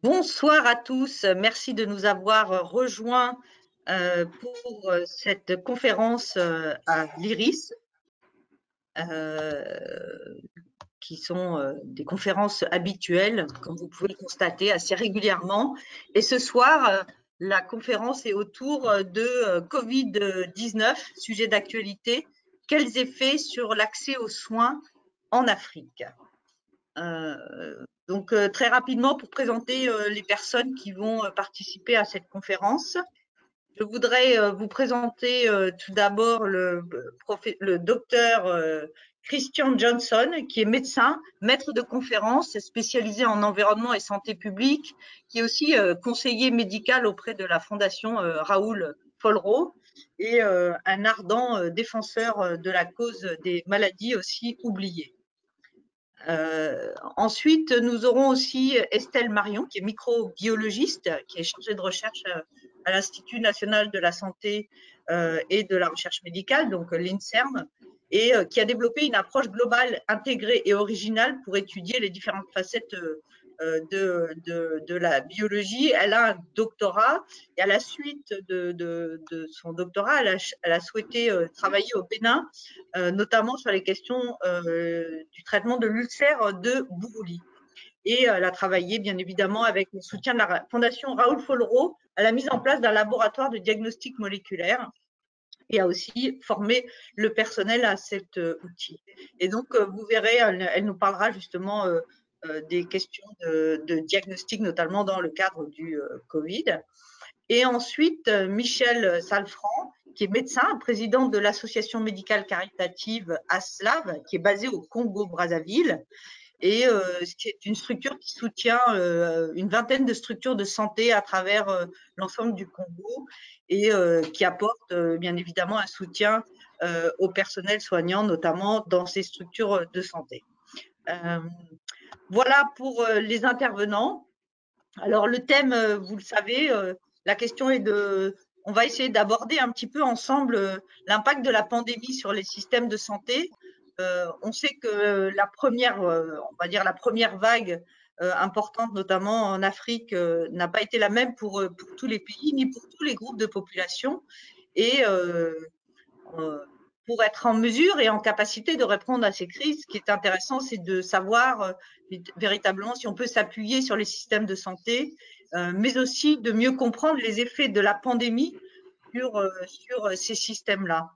Bonsoir à tous, merci de nous avoir rejoints pour cette conférence à l'IRIS, qui sont des conférences habituelles, comme vous pouvez le constater assez régulièrement. Et ce soir, la conférence est autour de Covid-19, sujet d'actualité. Quels effets sur l'accès aux soins en Afrique? Donc, très rapidement, pour présenter les personnes qui vont participer à cette conférence, je voudrais vous présenter tout d'abord le docteur Christian Johnson, qui est médecin, maître de conférence, spécialisé en environnement et santé publique, qui est aussi conseiller médical auprès de la Fondation Raoul Follereau et un ardent défenseur de la cause des maladies aussi oubliées. Ensuite, nous aurons aussi Estelle Marion, qui est microbiologiste, qui est chargée de recherche à l'Institut national de la santé et de la recherche médicale, donc l'INSERM, et qui a développé une approche globale, intégrée et originale pour étudier les différentes facettes de la biologie. Elle a un doctorat et à la suite de son doctorat, elle a souhaité travailler au Bénin, notamment sur les questions du traitement de l'ulcère de Buruli. Et elle a travaillé bien évidemment avec le soutien de la Fondation Raoul Follereau à la mise en place d'un laboratoire de diagnostic moléculaire et a aussi formé le personnel à cet outil. Et donc, vous verrez, elle nous parlera justement des questions de diagnostic, notamment dans le cadre du Covid. Et ensuite, Michel Salfranc, qui est médecin, président de l'association médicale caritative ASLAV, qui est basée au Congo-Brazzaville, et qui est une structure qui soutient une vingtaine de structures de santé à travers l'ensemble du Congo et qui apporte bien évidemment un soutien au personnel soignant, notamment dans ces structures de santé. Voilà pour les intervenants. Alors le thème, vous le savez, la question est on va essayer d'aborder un petit peu ensemble l'impact de la pandémie sur les systèmes de santé. On sait que on va dire la première vague importante, notamment en Afrique, n'a pas été la même pour tous les pays ni pour tous les groupes de population. Et pour être en mesure et en capacité de répondre à ces crises, ce qui est intéressant, c'est de savoir véritablement si on peut s'appuyer sur les systèmes de santé, mais aussi de mieux comprendre les effets de la pandémie sur ces systèmes-là.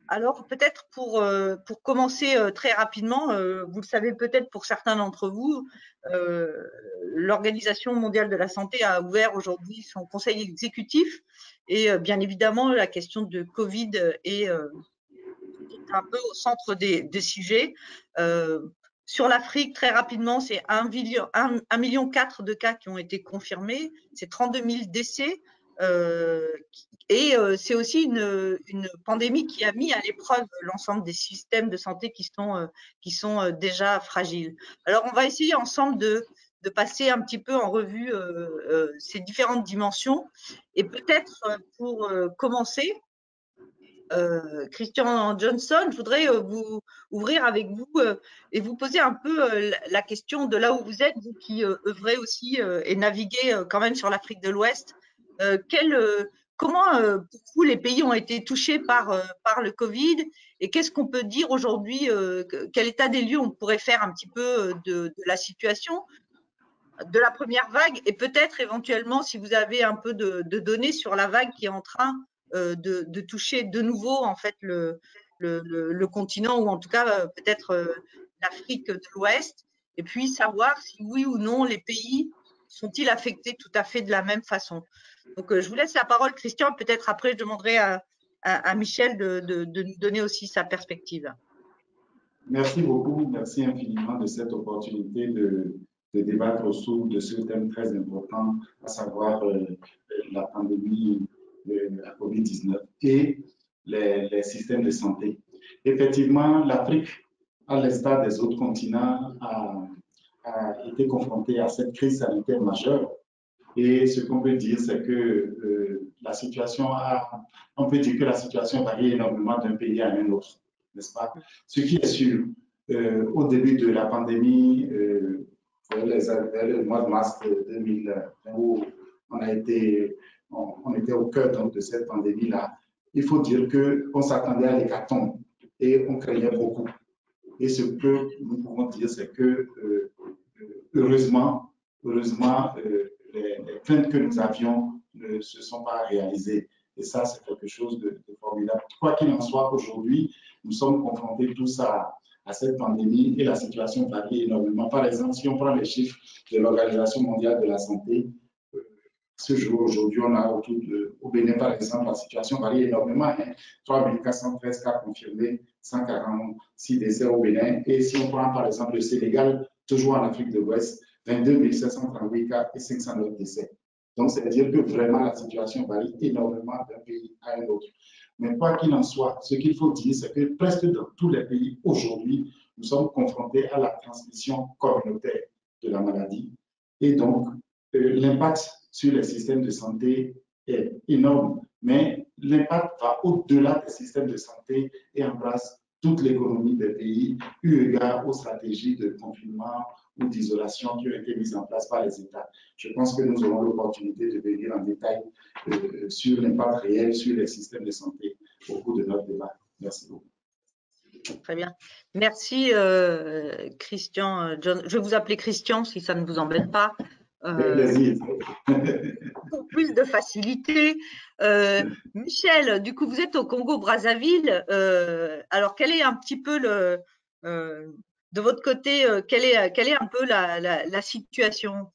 Alors peut-être pour commencer très rapidement, vous le savez peut-être pour certains d'entre vous, l'Organisation mondiale de la santé a ouvert aujourd'hui son conseil exécutif et bien évidemment la question de Covid est un peu au centre des sujets. Sur l'Afrique, très rapidement, c'est 1,4 million de cas qui ont été confirmés, c'est 32 000 décès, et c'est aussi une pandémie qui a mis à l'épreuve l'ensemble des systèmes de santé qui sont déjà fragiles. Alors, on va essayer ensemble de passer un petit peu en revue ces différentes dimensions. Et peut-être pour commencer, Christian Johnson, je voudrais vous ouvrir avec vous et vous poser un peu la question de là où vous êtes, vous qui œuvrez aussi et naviguez quand même sur l'Afrique de l'Ouest. Comment pour vous les pays ont été touchés par le Covid et qu'est-ce qu'on peut dire aujourd'hui, quel état des lieux on pourrait faire un petit peu de la situation de la première vague et peut-être éventuellement si vous avez un peu de données sur la vague qui est en train de toucher de nouveau en fait le continent ou en tout cas peut-être l'Afrique de l'Ouest et puis savoir si oui ou non les pays sont-ils affectés tout à fait de la même façon. Donc je vous laisse la parole Christian, peut-être après je demanderai à Michel de nous donner aussi sa perspective. Merci beaucoup, merci infiniment de cette opportunité de débattre autour de ce thème très important, à savoir la pandémie de la COVID-19 et les systèmes de santé. Effectivement, l'Afrique, à l'instar des autres continents, a été confrontée à cette crise sanitaire majeure. Et ce qu'on peut dire, c'est que on peut dire que la situation varie énormément d'un pays à un autre, n'est-ce pas? Ce qui est sûr, au début de la pandémie, vers le mois de mars 2020, où on était au cœur donc, de cette pandémie-là. Il faut dire qu'on s'attendait à l'hécatombe et on craignait beaucoup. Et ce que nous pouvons dire, c'est que heureusement, les craintes que nous avions ne se sont pas réalisées. Et ça, c'est quelque chose de formidable. Quoi qu'il en soit, aujourd'hui, nous sommes confrontés tous à cette pandémie et la situation varie énormément. Par exemple, si on prend les chiffres de l'Organisation mondiale de la santé, ce jour, aujourd'hui, on a au Bénin, par exemple, la situation varie énormément. Hein. 3 413 cas confirmés, 146 décès au Bénin. Et si on prend, par exemple, le Sénégal, toujours en Afrique de l'Ouest, 22 738 cas et 509 décès. Donc, c'est-à-dire que vraiment, la situation varie énormément d'un pays à un autre. Mais quoi qu'il en soit, ce qu'il faut dire, c'est que presque dans tous les pays, aujourd'hui, nous sommes confrontés à la transmission communautaire de la maladie. Et donc, l'impact sur les systèmes de santé est énorme, mais l'impact va au-delà des systèmes de santé et embrasse toute l'économie des pays, eu égard aux stratégies de confinement ou d'isolation qui ont été mises en place par les États. Je pense que nous aurons l'opportunité de venir en détail sur l'impact réel sur les systèmes de santé au cours de notre débat. Merci beaucoup. Très bien. Merci, Christian. John. Je vais vous appeler Christian si ça ne vous embête pas. Pour plus de facilité. Michel, du coup, vous êtes au Congo-Brazzaville. Alors, quel est un petit peu de votre côté, quelle est un peu la situation?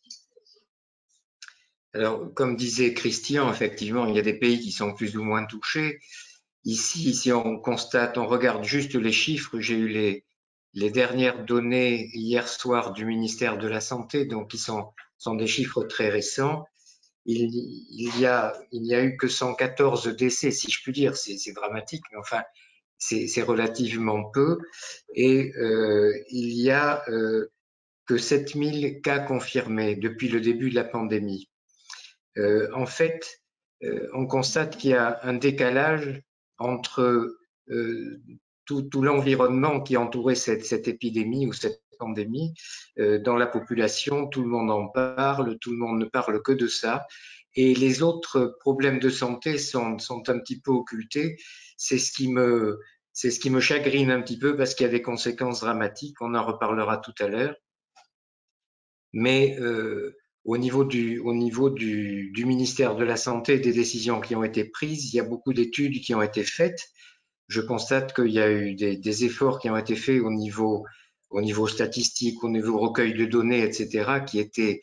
Alors, comme disait Christian, effectivement, il y a des pays qui sont plus ou moins touchés. Ici, si on constate, on regarde juste les chiffres, j'ai eu les dernières données hier soir du ministère de la Santé, donc qui sont des chiffres très récents. Il y a eu que 114 décès, si je puis dire, c'est dramatique, mais enfin, c'est relativement peu. Et il y a que 7000 cas confirmés depuis le début de la pandémie. En fait, on constate qu'il y a un décalage entre tout l'environnement qui entourait cette épidémie ou cette pandémie dans la population. Tout le monde en parle, tout le monde ne parle que de ça. Et les autres problèmes de santé sont un petit peu occultés. C'est ce qui me chagrine un petit peu parce qu'il y a des conséquences dramatiques. On en reparlera tout à l'heure. Mais au niveau du ministère de la Santé, des décisions qui ont été prises, il y a beaucoup d'études qui ont été faites. Je constate qu'il y a eu des efforts qui ont été faits au niveau statistique, au niveau recueil de données, etc., qui étaient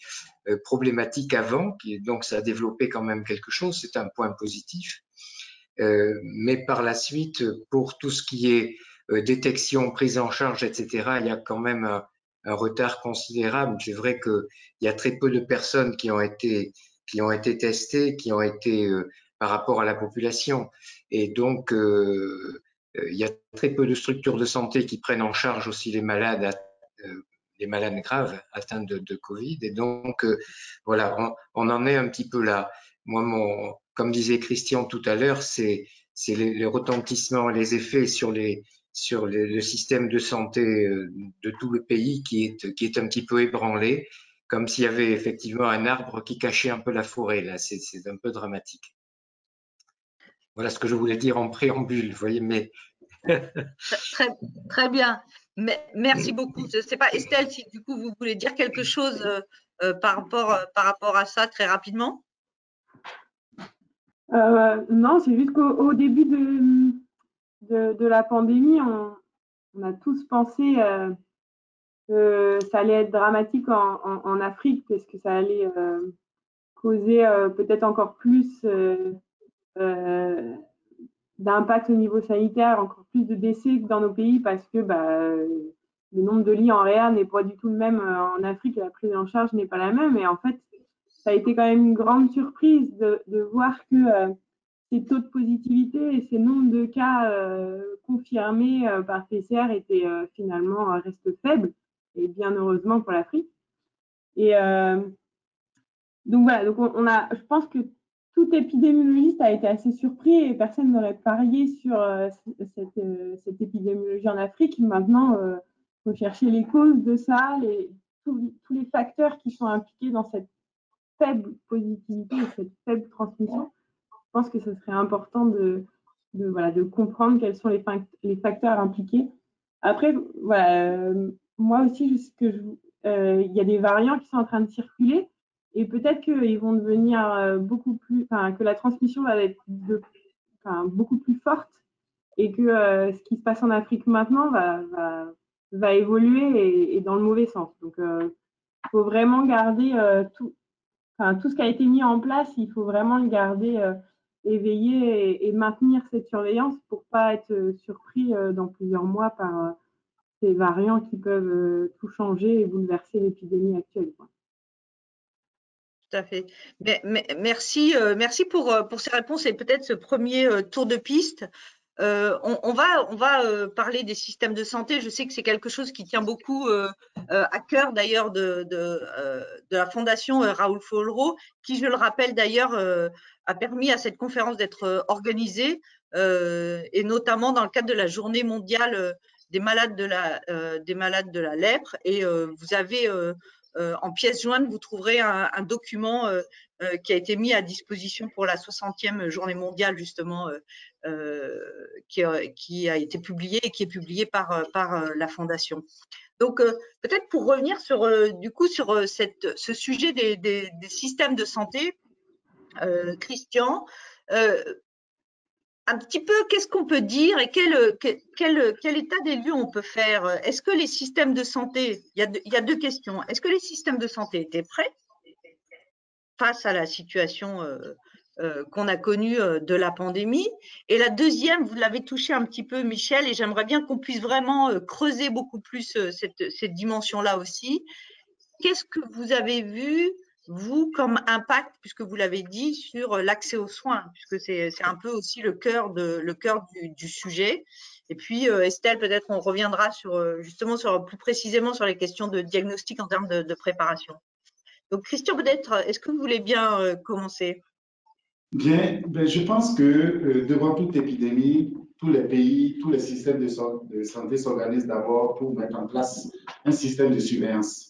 problématiques avant. Donc, ça a développé quand même quelque chose. C'est un point positif. Mais par la suite, pour tout ce qui est détection, prise en charge, etc., il y a quand même un retard considérable. C'est vrai qu'il y a très peu de personnes qui ont été testées, qui ont été par rapport à la population. Et donc, il y a très peu de structures de santé qui prennent en charge aussi les malades graves atteints de Covid. Et donc, voilà, on en est un petit peu là. Moi, comme disait Christian tout à l'heure, c'est les retentissements, les effets sur le système de santé de tout le pays qui est un petit peu ébranlé, comme s'il y avait effectivement un arbre qui cachait un peu la forêt. Là, c'est un peu dramatique. Voilà ce que je voulais dire en préambule, vous voyez, mais… Très bien. Merci beaucoup. Je ne sais pas, Estelle, si du coup vous voulez dire quelque chose par rapport à ça très rapidement. Non, c'est juste qu'au début de la pandémie, on a tous pensé que ça allait être dramatique en Afrique parce que ça allait causer peut-être encore plus d'impact au niveau sanitaire, encore plus de décès que dans nos pays parce que le nombre de lits en réa n'est pas du tout le même en Afrique et la prise en charge n'est pas la même. Et en fait, ça a été quand même une grande surprise de voir que ces taux de positivité et ces nombres de cas confirmés par PCR étaient finalement restent faibles, et bien heureusement pour l'Afrique. Et donc voilà, donc je pense que tout épidémiologiste a été assez surpris et personne n'aurait parié sur cette épidémiologie en Afrique. Maintenant, il faut chercher les causes de ça, tous les facteurs qui sont impliqués dans cette faible positivité et cette faible transmission, je pense que ce serait important de comprendre quels sont les facteurs impliqués. Après, voilà, moi aussi, il y a des variants qui sont en train de circuler et peut-être qu'ils vont devenir beaucoup plus, que la transmission va être beaucoup plus forte et que ce qui se passe en Afrique maintenant va évoluer et dans le mauvais sens. Donc, il faut vraiment garder tout ce qui a été mis en place, il faut vraiment le garder éveillé et maintenir cette surveillance pour pas être surpris dans plusieurs mois par ces variants qui peuvent tout changer et bouleverser l'épidémie actuelle, quoi. Tout à fait. Merci pour ces réponses et peut-être ce premier tour de piste. On va parler des systèmes de santé. Je sais que c'est quelque chose qui tient beaucoup à cœur d'ailleurs de la fondation Raoul Follereau, qui, je le rappelle d'ailleurs, a permis à cette conférence d'être organisée et notamment dans le cadre de la journée mondiale des malades de la lèpre. Et vous avez en pièce jointe, vous trouverez un document qui a été mis à disposition pour la 60e journée mondiale, justement, qui a été publié et qui est publié par la Fondation. Donc, peut-être pour revenir sur ce sujet des systèmes de santé, Christian, un petit peu, qu'est-ce qu'on peut dire et quel état des lieux on peut faire? Est-ce que les systèmes de santé, il y a deux questions. Est-ce que les systèmes de santé étaient prêts face à la situation qu'on a connue de la pandémie? Et la deuxième, vous l'avez touché un petit peu, Michel, et j'aimerais bien qu'on puisse vraiment creuser beaucoup plus cette dimension-là aussi. Qu'est-ce que vous avez vu, vous, comme impact, puisque vous l'avez dit, sur l'accès aux soins, puisque c'est un peu aussi le cœur du sujet. Et puis, Estelle, peut-être on reviendra justement plus précisément sur les questions de diagnostic en termes de préparation. Donc, Christian, peut-être, est-ce que vous voulez bien commencer? Bien, je pense que devant toute épidémie, tous les pays, tous les systèmes de santé s'organisent d'abord pour mettre en place un système de surveillance.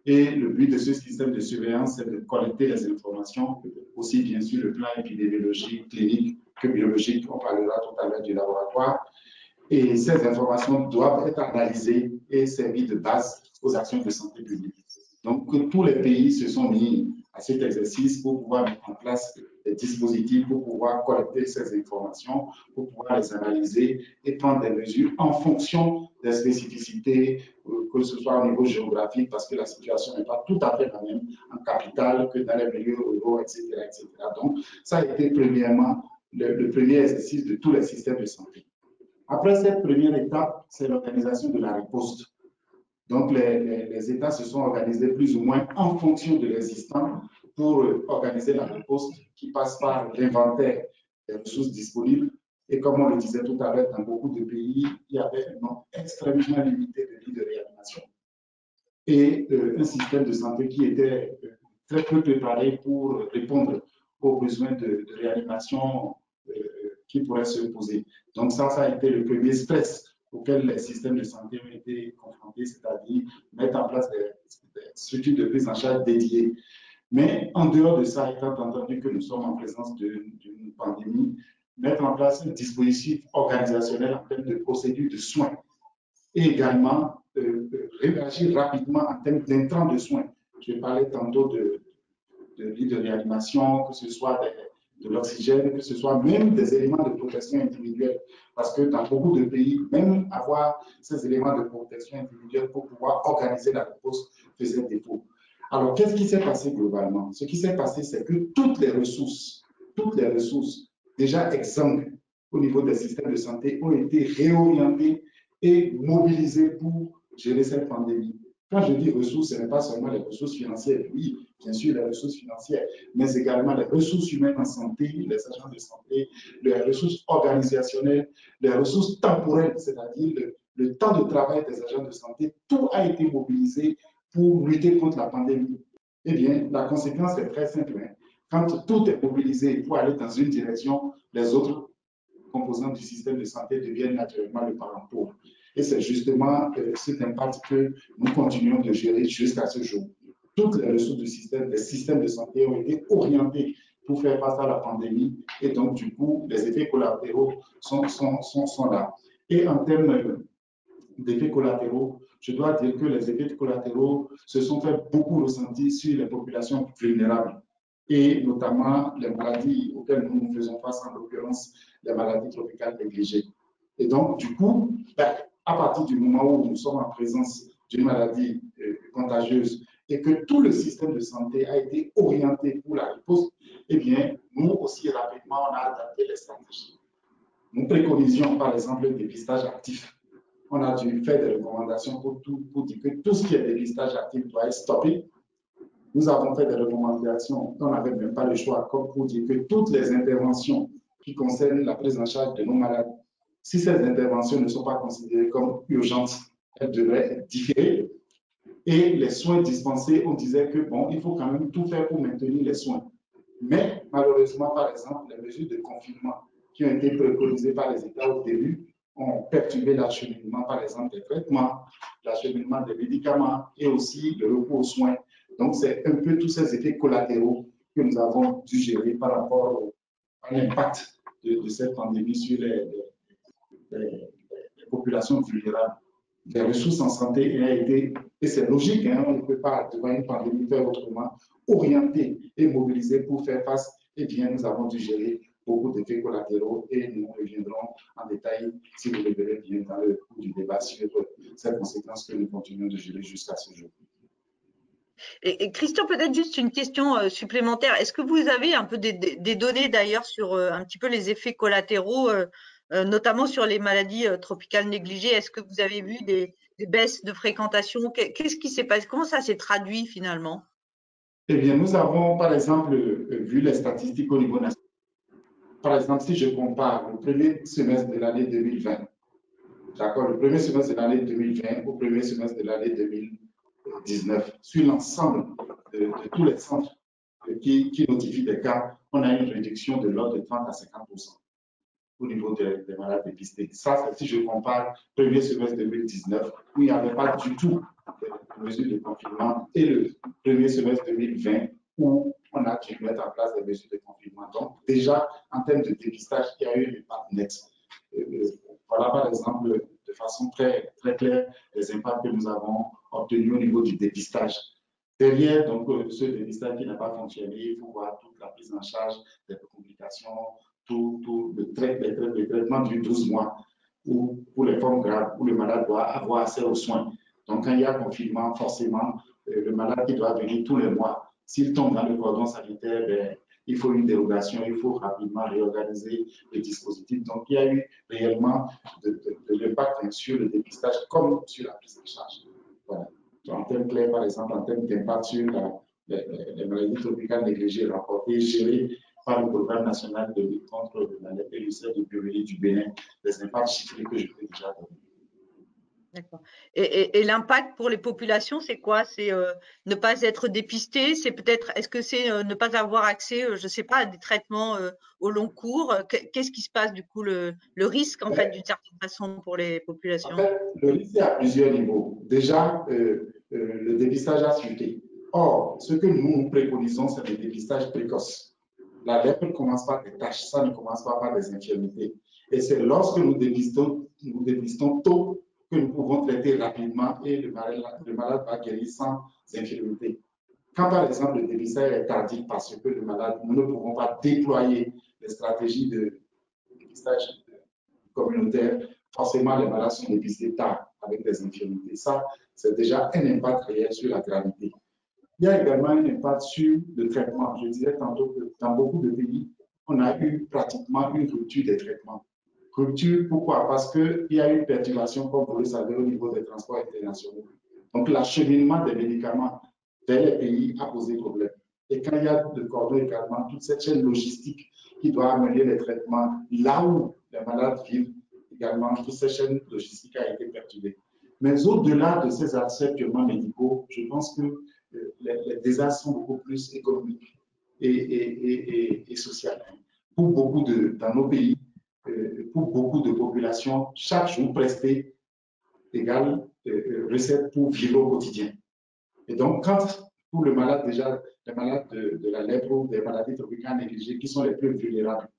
Et le but de ce système de surveillance, c'est de collecter les informations, aussi bien sûr le plan épidémiologique, clinique que biologique. On parlera tout à l'heure du laboratoire. Et ces informations doivent être analysées et servir de base aux actions de santé publique. Donc, tous les pays se sont mis à cet exercice pour pouvoir mettre en place des dispositifs, pour pouvoir collecter ces informations, pour pouvoir les analyser et prendre des mesures en fonction des spécificités, que ce soit au niveau géographique, parce que la situation n'est pas tout à fait la même en capitale que dans les milieux ruraux, etc., etc. Donc, ça a été premièrement le premier exercice de tous les systèmes de santé. Après cette première étape, c'est l'organisation de la riposte. Donc, les États se sont organisés plus ou moins en fonction de l'existant pour organiser la riposte qui passe par l'inventaire des ressources disponibles. Et comme on le disait tout à l'heure, dans beaucoup de pays, il y avait un nombre extrêmement limité de lits de réanimation. Et un système de santé qui était très peu préparé pour répondre aux besoins de réanimation qui pourraient se poser. Donc, ça a été le premier stress auxquels les systèmes de santé ont été confrontés, c'est-à-dire mettre en place des structures de prise en charge dédiées. Mais en dehors de ça, étant entendu que nous sommes en présence d'une pandémie, mettre en place un dispositif organisationnel en termes de procédures de soins et également réagir rapidement en termes d'intrants de soins. Je parlais tantôt de lits de réanimation, que ce soit de l'oxygène, que ce soit même des éléments de protection individuelle. Parce que dans beaucoup de pays, même avoir ces éléments de protection individuelle pour pouvoir organiser la riposte faisait défaut. Alors, qu'est-ce qui s'est passé globalement? Ce qui s'est passé, c'est que toutes les ressources déjà exsangues au niveau des systèmes de santé ont été réorientées et mobilisées pour gérer cette pandémie. Quand je dis ressources, ce n'est pas seulement les ressources financières. Oui, bien sûr, les ressources financières, mais également les ressources humaines en santé, les agents de santé, les ressources organisationnelles, les ressources temporelles, c'est-à-dire le temps de travail des agents de santé. Tout a été mobilisé pour lutter contre la pandémie. Eh bien, la conséquence est très simple. Quand tout est mobilisé pour aller dans une direction, les autres composants du système de santé deviennent naturellement le parent pauvre. Et c'est justement cet impact que nous continuons de gérer jusqu'à ce jour. Toutes les ressources du système, les systèmes de santé ont été orientés pour faire face à la pandémie. Et donc, du coup, les effets collatéraux sont là. Et en termes d'effets collatéraux, je dois dire que les effets collatéraux se sont fait beaucoup ressentir sur les populations vulnérables et notamment les maladies auxquelles nous faisons face, en l'occurrence les maladies tropicales négligées. Et donc, du coup, à partir du moment où nous sommes en présence d'une maladie contagieuse et que tout le système de santé a été orienté pour la riposte, eh bien, nous aussi rapidement, on a adapté les stratégies. Nous préconisions par exemple le dépistage actif. On a dû faire des recommandations pour dire que tout ce qui est dépistage actif doit être stoppé. Nous avons fait des recommandations, on n'avait même pas le choix, comme pour dire que toutes les interventions qui concernent la prise en charge de nos malades, si ces interventions ne sont pas considérées comme urgentes, elles devraient être différées. Et les soins dispensés, on disait que bon, il faut quand même tout faire pour maintenir les soins. Mais malheureusement, par exemple, les mesures de confinement qui ont été préconisées par les États au début ont perturbé l'acheminement, par exemple, des traitements, l'acheminement des médicaments et aussi le recours aux soins. Donc, c'est un peu tous ces effets collatéraux que nous avons dû gérer par rapport à l'impact de cette pandémie sur les populations vulnérables. Les ressources en santé ont été, et c'est logique, hein, on ne peut pas, devant une pandémie, faire autrement, orienter et mobiliser pour faire face. Eh bien, nous avons dû gérer beaucoup d'effets collatéraux et nous reviendrons en détail, si vous le verrez bien, dans le cours du débat sur ces conséquences que nous continuons de gérer jusqu'à ce jour. Et Christian, peut-être juste une question supplémentaire. Est-ce que vous avez un peu des données d'ailleurs sur un petit peu les effets collatéraux, notamment sur les maladies tropicales négligées? Est-ce que vous avez vu des baisses de fréquentation? Qu'est-ce qui s'est passé? Comment ça s'est traduit finalement? Eh bien, nous avons par exemple vu les statistiques au niveau national. Par exemple, si je compare le premier semestre de l'année 2020, d'accord, le premier semestre de l'année 2020 au premier semestre de l'année 2019, sur l'ensemble de tous les centres qui notifient des cas, on a une réduction de l'ordre de 30 à 50% au niveau des malades dépistés. Ça, c'est si je compare le premier semestre 2019, où il n'y avait pas du tout de mesures de confinement, et le premier semestre 2020, où on a dû mettre en place des mesures de confinement. Donc, déjà, en termes de dépistage, il y a eu un impact net. Voilà, par exemple, de façon très, très claire, les impacts que nous avons obtenus au niveau du dépistage. Derrière, donc, ce dépistage qui n'a pas fonctionné, il faut voir toute la prise en charge des complications, tout le traitement du 12 mois, ou pour les formes graves, où le malade doit avoir accès aux soins. Donc, quand il y a confinement, forcément, le malade qui doit venir tous les mois, s'il tombe dans le cordon sanitaire, ben, il faut une dérogation, il faut rapidement réorganiser le dispositif. Donc, il y a eu réellement de l'impact sur le dépistage comme sur la prise en charge. Voilà. En termes clairs, par exemple, en termes d'impact sur les maladies tropicales négligées rapportées, gérées par le programme national de lutte contre la lèpre du Burundi du Bénin, les impacts chiffrés que je peux déjà donner. D'accord. Et l'impact pour les populations, c'est quoi? C'est ne pas être dépisté, c'est peut-être, est-ce que c'est ne pas avoir accès, je ne sais pas, à des traitements au long cours? Qu'est-ce qui se passe du coup, le risque en fait d'une certaine façon pour les populations? En fait, le risque est à plusieurs niveaux. Déjà, le dépistage a chuté. Or, ce que nous préconisons, c'est le dépistage précoce. La lèpre ne commence pas des taches, ça ne commence pas par des infirmités. Et c'est lorsque nous dépistons tôt que nous pouvons traiter rapidement et le malade va guérir sans infirmité. Quand par exemple le dépistage est tardif parce que le malade, nous ne pouvons pas déployer les stratégies de dépistage communautaire, forcément les malades sont dépistés tard avec des infirmités. Ça, c'est déjà un impact réel sur la gravité. Il y a également un impact sur le traitement. Je disais tantôt que dans beaucoup de pays, on a eu pratiquement une rupture des traitements. Rupture, pourquoi? Parce qu'il y a eu une perturbation, comme vous le savez, au niveau des transports internationaux. Donc, l'acheminement des médicaments vers les pays a posé problème. Et quand il y a le cordon également, toute cette chaîne logistique qui doit amener les traitements là où les malades vivent, également, toute cette chaîne logistique a été perturbée. Mais au-delà de ces aspects purement médicaux, je pense que les désastres sont beaucoup plus économiques et sociaux. Pour beaucoup dans nos pays, pour beaucoup de populations, chaque jour presté égale recette pour vivre au quotidien. Et donc, quand pour le malade, déjà, les malades de la lèpre ou des maladies tropicales négligées qui sont les plus vulnérables,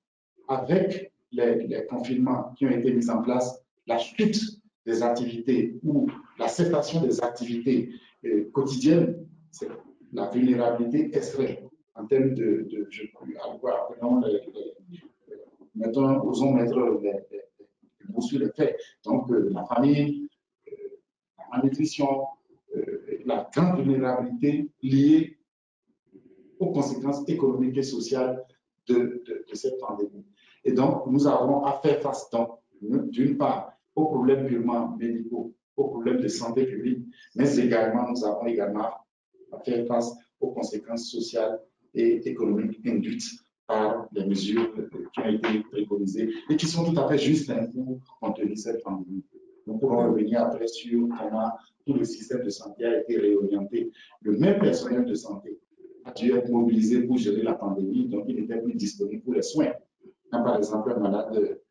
avec les confinements qui ont été mis en place, la chute des activités ou la cessation des activités quotidiennes, la vulnérabilité extrême en termes osons mettre les mots sur les faits. Donc, la famille, la malnutrition, la grande vulnérabilité liée aux conséquences économiques et sociales de cette pandémie. Et donc, nous avons à faire face, d'une part, aux problèmes purement médicaux, aux problèmes de santé publique, mais également, nous avons également à faire face aux conséquences sociales et économiques induites par les mesures qui ont été préconisées et qui sont tout à fait justes pour contenir cette pandémie. Nous pourrons revenir après sur comment tout le système de santé a été réorienté. Le même personnel de santé a dû être mobilisé pour gérer la pandémie, donc il n'était plus disponible pour les soins. Quand par exemple un malade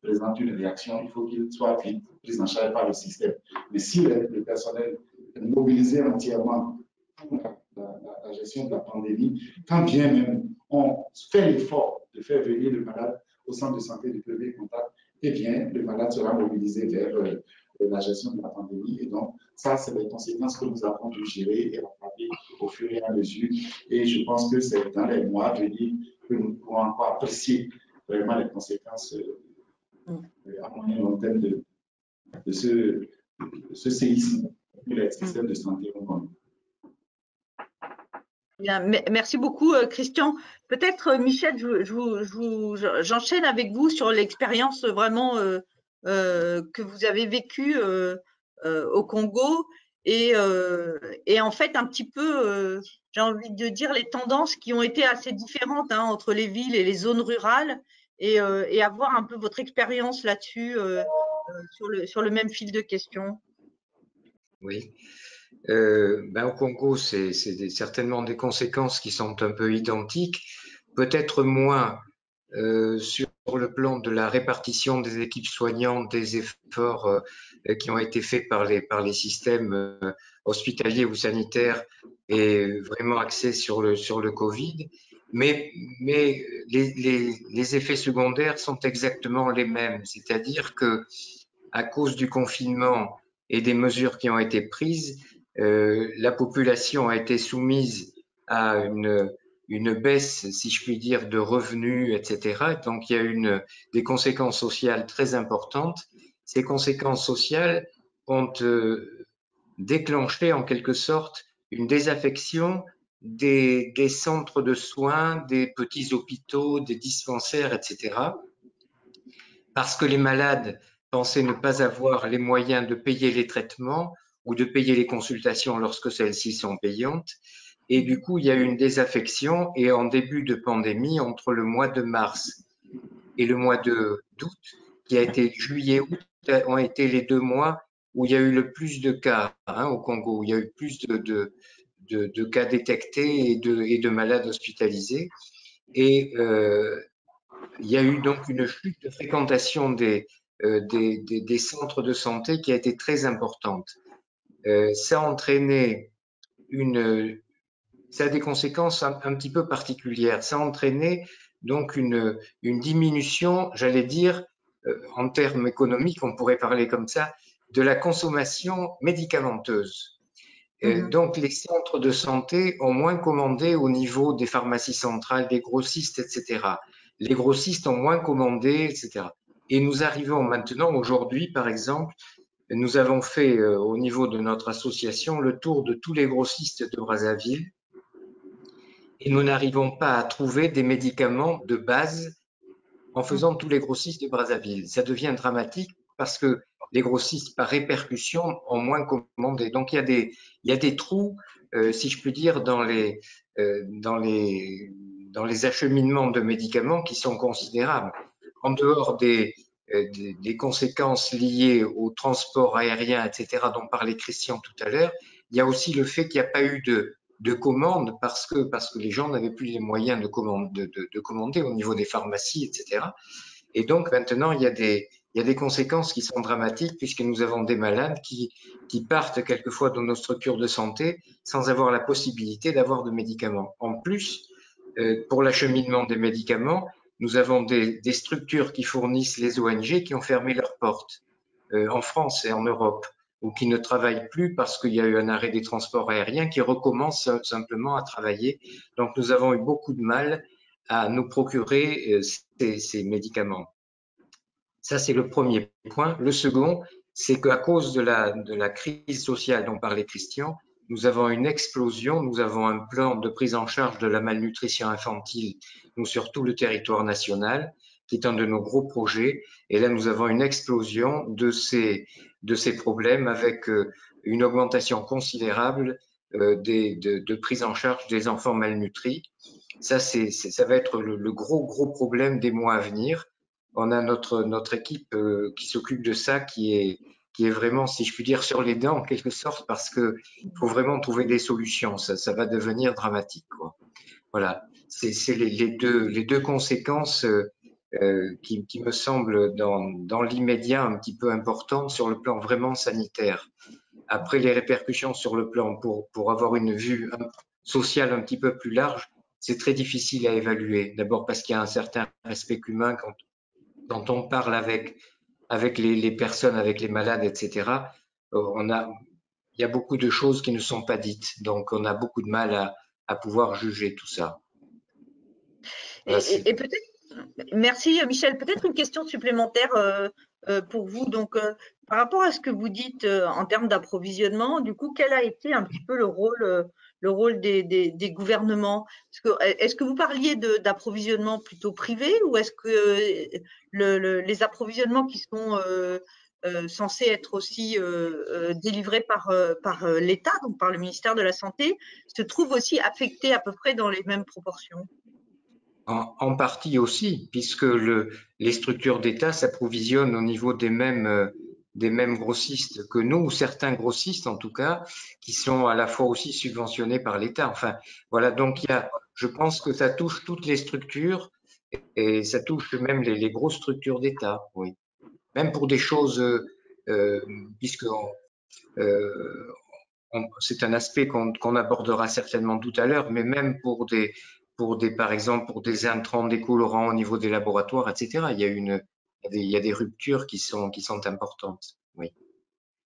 présente une réaction, il faut qu'il soit vite pris en charge par le système. Mais si le personnel est mobilisé entièrement pour la gestion de la pandémie, quand bien même on fait l'effort de faire venir le malade au centre de santé du premier contact, eh bien, le malade sera mobilisé vers la gestion de la pandémie. Et donc, ça, c'est les conséquences que nous avons dû gérer et rattraper au fur et à mesure. Et je pense que c'est dans les mois à venir que nous pourrons encore apprécier vraiment les conséquences à moyen et long terme de ce séisme que les systèmes de santé ont connu. Bien, merci beaucoup, Christian. Peut-être, Michel, j'enchaîne avec vous sur l'expérience vraiment que vous avez vécue au Congo et en fait un petit peu, j'ai envie de dire, les tendances qui ont été assez différentes entre les villes et les zones rurales et avoir un peu votre expérience là-dessus sur le même fil de questions. Oui. Au Congo, c'est certainement des conséquences qui sont un peu identiques, peut-être moins sur le plan de la répartition des équipes soignantes, des efforts qui ont été faits par les systèmes hospitaliers ou sanitaires et vraiment axés sur le Covid. Mais les effets secondaires sont exactement les mêmes, c'est-à-dire que à cause du confinement et des mesures qui ont été prises, la population a été soumise à une baisse, si je puis dire, de revenus, etc. Donc, il y a des conséquences sociales très importantes. Ces conséquences sociales ont déclenché, en quelque sorte, une désaffection des centres de soins, des petits hôpitaux, des dispensaires, etc. Parce que les malades pensaient ne pas avoir les moyens de payer les traitements ou de payer les consultations lorsque celles-ci sont payantes. Et du coup, il y a eu une désaffection et en début de pandémie, entre le mois de mars et le mois d'août, qui a été juillet-août, ont été les 2 mois où il y a eu le plus de cas au Congo, où il y a eu plus de cas détectés et de malades hospitalisés. Et il y a eu donc une chute de fréquentation des centres de santé qui a été très importante. Ça a entraîné ça a des conséquences un petit peu particulières. Ça a entraîné donc une diminution, j'allais dire, en termes économiques, on pourrait parler comme ça, de la consommation médicamenteuse. Donc, les centres de santé ont moins commandé au niveau des pharmacies centrales, des grossistes, etc. Les grossistes ont moins commandé, etc. Et nous arrivons maintenant, aujourd'hui, par exemple, nous avons fait au niveau de notre association le tour de tous les grossistes de Brazzaville et nous n'arrivons pas à trouver des médicaments de base en faisant tous les grossistes de Brazzaville. Ça devient dramatique parce que les grossistes, par répercussion, ont moins commandé. Donc, il y a des trous, si je puis dire, dans les acheminements de médicaments qui sont considérables. En dehors des conséquences liées au transport aérien, etc., dont parlait Christian tout à l'heure, il y a aussi le fait qu'il n'y a pas eu de commandes parce que les gens n'avaient plus les moyens de commander au niveau des pharmacies, etc. Et donc maintenant, il y il y a des conséquences qui sont dramatiques puisque nous avons des malades qui partent quelquefois dans nos structures de santé sans avoir la possibilité d'avoir de médicaments. En plus, pour l'acheminement des médicaments, nous avons des structures qui fournissent les ONG qui ont fermé leurs portes en France et en Europe, ou qui ne travaillent plus parce qu'il y a eu un arrêt des transports aériens, qui recommencent simplement à travailler. Donc nous avons eu beaucoup de mal à nous procurer ces médicaments. Ça, c'est le premier point. Le second, c'est qu'à cause de la crise sociale dont parlait Christian, nous avons une explosion, nous avons un plan de prise en charge de la malnutrition infantile, nous, sur tout le territoire national, qui est un de nos gros projets. Et là, nous avons une explosion de ces problèmes avec une augmentation considérable de prise en charge des enfants malnutris. Ça va être le gros problème des mois à venir. On a notre équipe qui s'occupe de ça, qui est vraiment, si je puis dire, sur les dents en quelque sorte, parce que il faut vraiment trouver des solutions. Ça va devenir dramatique, quoi. Voilà, c'est les deux conséquences qui me semblent dans l'immédiat un petit peu importantes sur le plan vraiment sanitaire. Après, les répercussions sur le plan pour avoir une vue sociale un petit peu plus large, c'est très difficile à évaluer. D'abord parce qu'il y a un certain respect humain quand on parle avec les personnes, avec les malades, etc. Il y a beaucoup de choses qui ne sont pas dites, donc on a beaucoup de mal à pouvoir juger tout ça. Voilà, et peut-être, merci Michel, peut-être une question supplémentaire pour vous. Donc, par rapport à ce que vous dites en termes d'approvisionnement, du coup, quel a été un petit peu le rôle des gouvernements? Est-ce que vous parliez d'approvisionnement plutôt privé, ou est-ce que les approvisionnements qui sont censés être aussi délivrés par l'État, donc par le ministère de la Santé, se trouvent aussi affectés à peu près dans les mêmes proportions? En partie aussi, puisque les structures d'État s'approvisionnent au niveau des mêmes grossistes que nous, ou certains grossistes en tout cas, qui sont à la fois aussi subventionnés par l'État. Enfin, voilà, donc je pense que ça touche toutes les structures et ça touche même les grosses structures d'État, oui. Même pour des choses, puisque c'est un aspect qu'on abordera certainement tout à l'heure, mais même par exemple, pour des intrants, des colorants au niveau des laboratoires, etc. Il y a des ruptures qui sont importantes. Oui.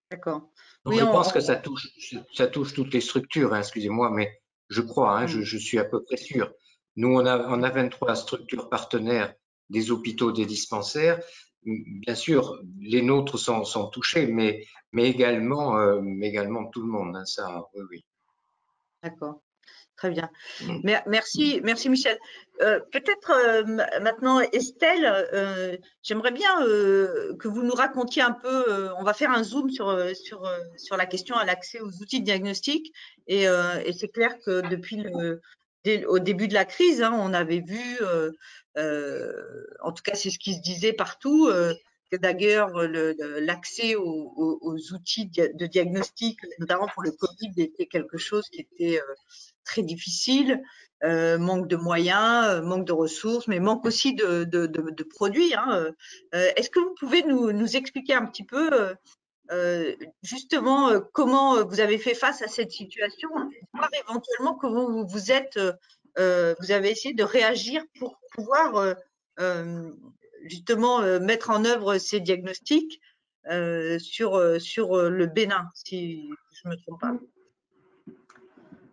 D'accord. Donc, Oui, je pense que ça touche toutes les structures, hein, excusez-moi, mais je crois, hein, je suis à peu près sûr. Nous, on a 23 structures partenaires des hôpitaux, des dispensaires. Bien sûr, les nôtres sont touchés, mais également tout le monde, hein, ça, oui, oui. D'accord. Très bien. Merci Michel. Peut-être maintenant, Estelle, j'aimerais bien que vous nous racontiez un peu, on va faire un zoom sur la question à l'accès aux outils de diagnostic. Et c'est clair que au début de la crise, hein, on avait vu, en tout cas c'est ce qui se disait partout, que d'ailleurs l'accès aux outils de diagnostic, notamment pour le Covid, était quelque chose qui était très difficile, manque de moyens, manque de ressources, mais manque aussi de produits, hein. Est-ce que vous pouvez nous expliquer un petit peu justement comment vous avez fait face à cette situation, voire éventuellement comment vous avez essayé de réagir pour pouvoir justement mettre en œuvre ces diagnostics sur le Bénin, si je ne me trompe pas.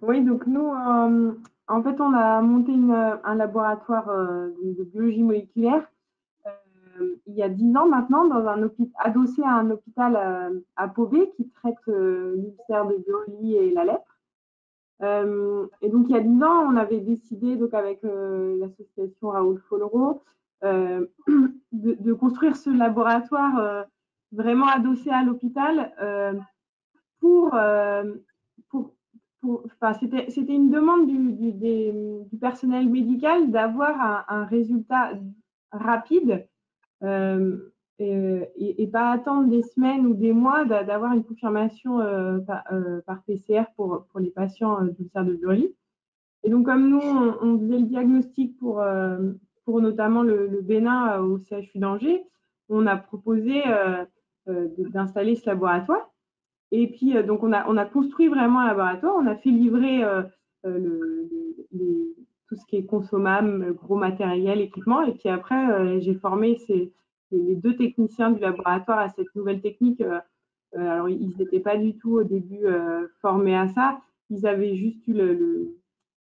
Oui, donc nous, en fait, on a monté un laboratoire de biologie moléculaire il y a 10 ans maintenant, adossé à un hôpital à Beauvais qui traite l'ulcère de Broglie et la lèpre. Et donc, il y a 10 ans, on avait décidé, donc avec l'association Raoul Follereau, de construire ce laboratoire vraiment adossé à l'hôpital c'était une demande du personnel médical d'avoir un résultat rapide et pas attendre des semaines ou des mois d'avoir une confirmation par PCR pour les patients d'ulcère de Broglie. Et donc, comme nous, on faisait le diagnostic pour notamment le Bénin au CHU d'Angers, on a proposé d'installer ce laboratoire. Et puis, donc, on a construit vraiment un laboratoire. On a fait livrer tout ce qui est consommable, gros matériel, équipement. Et puis après, j'ai formé les 2 techniciens du laboratoire à cette nouvelle technique. Alors, ils n'étaient pas du tout au début formés à ça. Ils avaient juste eu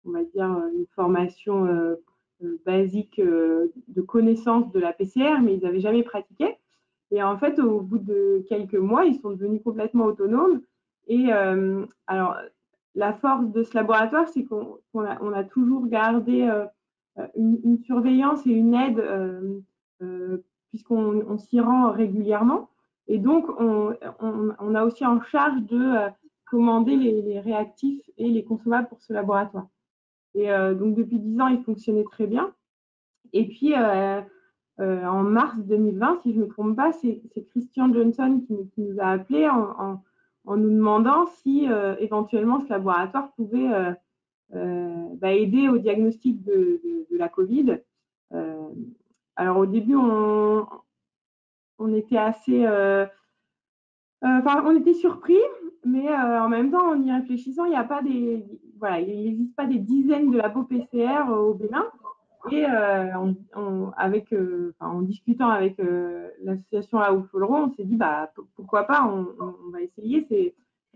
on va dire, une formation basique de connaissance de la PCR, mais ils n'avaient jamais pratiqué. Et en fait, au bout de quelques mois, ils sont devenus complètement autonomes. Et alors, la force de ce laboratoire, c'est qu'on a toujours gardé une surveillance et une aide puisqu'on s'y rend régulièrement. Et donc, on a aussi en charge de commander les réactifs et les consommables pour ce laboratoire. Et donc, depuis 10 ans, il fonctionnait très bien. Et puis, en mars 2020, si je ne me trompe pas, c'est Christian Johnson qui nous a appelés en nous demandant si éventuellement ce laboratoire pouvait aider au diagnostic de la Covid. Alors au début, on était assez... on était surpris, mais en même temps, en y réfléchissant, il n'y a pas il n'existe pas des dizaines de labos PCR au Bénin. Et en discutant avec l'association La Folleron, on s'est dit pourquoi pas, on va essayer.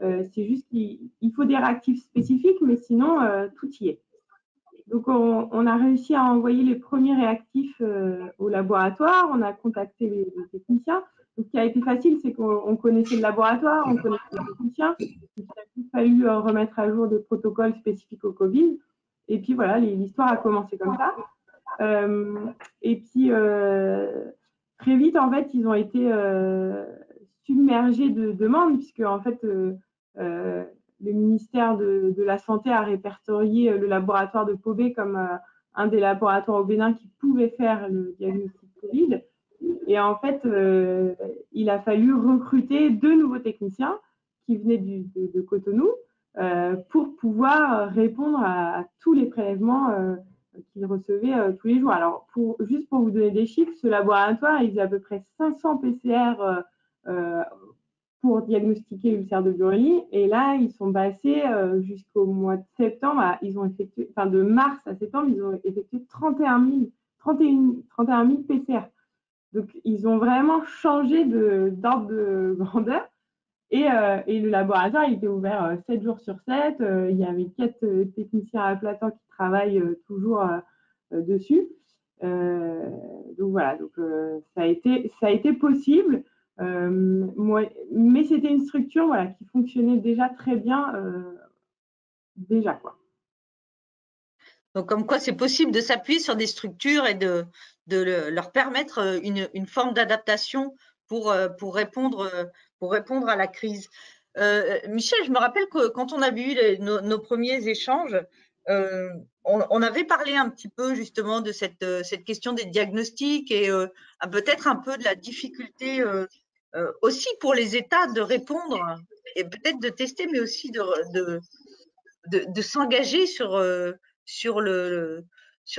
C'est juste qu'il faut des réactifs spécifiques, mais sinon tout y est. Donc on a réussi à envoyer les premiers réactifs au laboratoire. On a contacté les techniciens. Donc, ce qui a été facile, c'est qu'on connaissait le laboratoire, on connaissait les techniciens. Il a fallu remettre à jour des protocoles spécifiques au Covid. Et puis voilà, l'histoire a commencé comme ça. Et puis, très vite, en fait, ils ont été submergés de demandes, puisque, en fait, le ministère de la Santé a répertorié le laboratoire de Pobé comme un des laboratoires au Bénin qui pouvait faire le diagnostic Covid. Et en fait, il a fallu recruter 2 nouveaux techniciens qui venaient de Cotonou pour pouvoir répondre à tous les prélèvements qu'ils recevaient tous les jours. Alors, juste pour vous donner des chiffres, ce laboratoire, il faisait à peu près 500 PCR pour diagnostiquer l'ulcère de Burgdorferi. Et là, ils sont passés jusqu'au mois de septembre. Ils ont effectué, de mars à septembre, ils ont effectué 31 000 PCR. Donc, ils ont vraiment changé d'ordre de grandeur. Et le laboratoire, il était ouvert 7 jours sur 7. Il y avait 4 techniciens à plein temps qui travaillent toujours dessus. Donc voilà, ça a été possible. Mais c'était une structure qui fonctionnait déjà très bien. Déjà, quoi. Donc, comme quoi, c'est possible de s'appuyer sur des structures et de leur permettre une forme d'adaptation pour répondre à la crise. Michel, je me rappelle que quand on avait eu nos premiers échanges, on avait parlé un petit peu justement de cette question des diagnostics et peut-être un peu de la difficulté aussi pour les États de répondre et peut-être de tester, mais aussi de s'engager sur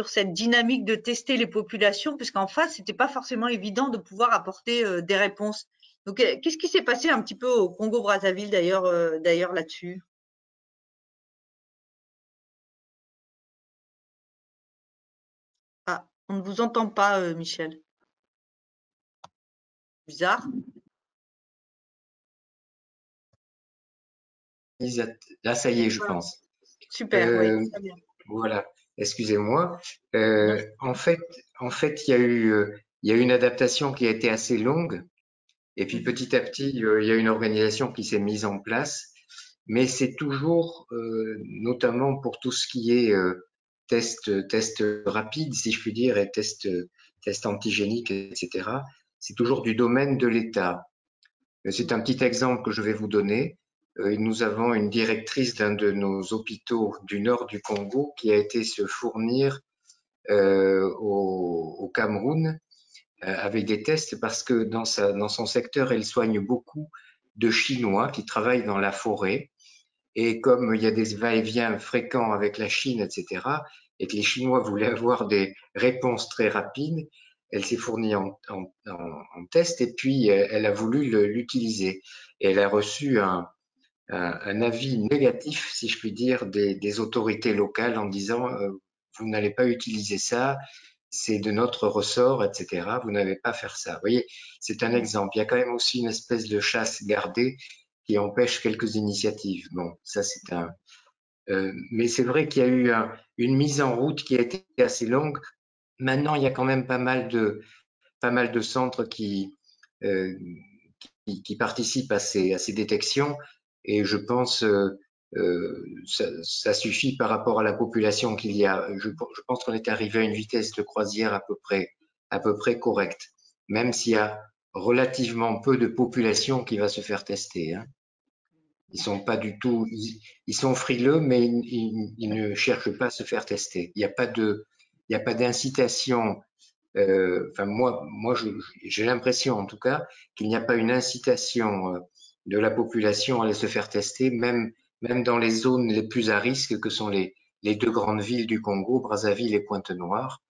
cette dynamique de tester les populations, parce qu'en face, c'était pas forcément évident de pouvoir apporter des réponses. Donc, qu'est-ce qui s'est passé un petit peu au Congo-Brazzaville d'ailleurs là-dessus? Ah, on ne vous entend pas, Michel. Bizarre. Là, ça y est, je pense. Super, oui, très bien. Voilà, excusez-moi. En fait, il y a eu une adaptation qui a été assez longue. Et puis petit à petit, il y a une organisation qui s'est mise en place. Mais c'est toujours, notamment pour tout ce qui est test rapide, si je puis dire, et test antigénique, etc. C'est toujours du domaine de l'État. C'est un petit exemple que je vais vous donner. Nous avons une directrice d'un de nos hôpitaux du nord du Congo qui a été se fournir au Cameroun avec des tests parce que dans son secteur, elle soigne beaucoup de Chinois qui travaillent dans la forêt. Et comme il y a des va-et-vient fréquents avec la Chine, etc., et que les Chinois voulaient avoir des réponses très rapides, elle s'est fournie en test et puis elle a voulu l'utiliser. Et elle a reçu un avis négatif, si je puis dire, des autorités locales en disant vous n'allez pas utiliser ça, c'est de notre ressort, etc. Vous n'avez pas à faire ça. Vous voyez, c'est un exemple. Il y a quand même aussi une espèce de chasse gardée qui empêche quelques initiatives. Bon, ça c'est un. Mais c'est vrai qu'il y a eu une mise en route qui a été assez longue. Maintenant, il y a quand même pas mal de centres qui participent à ces détections et je pense ça suffit par rapport à la population qu'il y a. Je pense qu'on est arrivé à une vitesse de croisière à peu près correcte, même s'il y a relativement peu de population qui va se faire tester. Hein. Ils sont pas du tout, ils sont frileux, mais ils ne cherchent pas à se faire tester. Il n'y a pas d'incitation. Enfin, moi, j'ai l'impression, en tout cas, qu'il n'y a pas une incitation de la population à aller se faire tester, même dans les zones les plus à risque, que sont les deux grandes villes du Congo, Brazzaville et Pointe-Noire,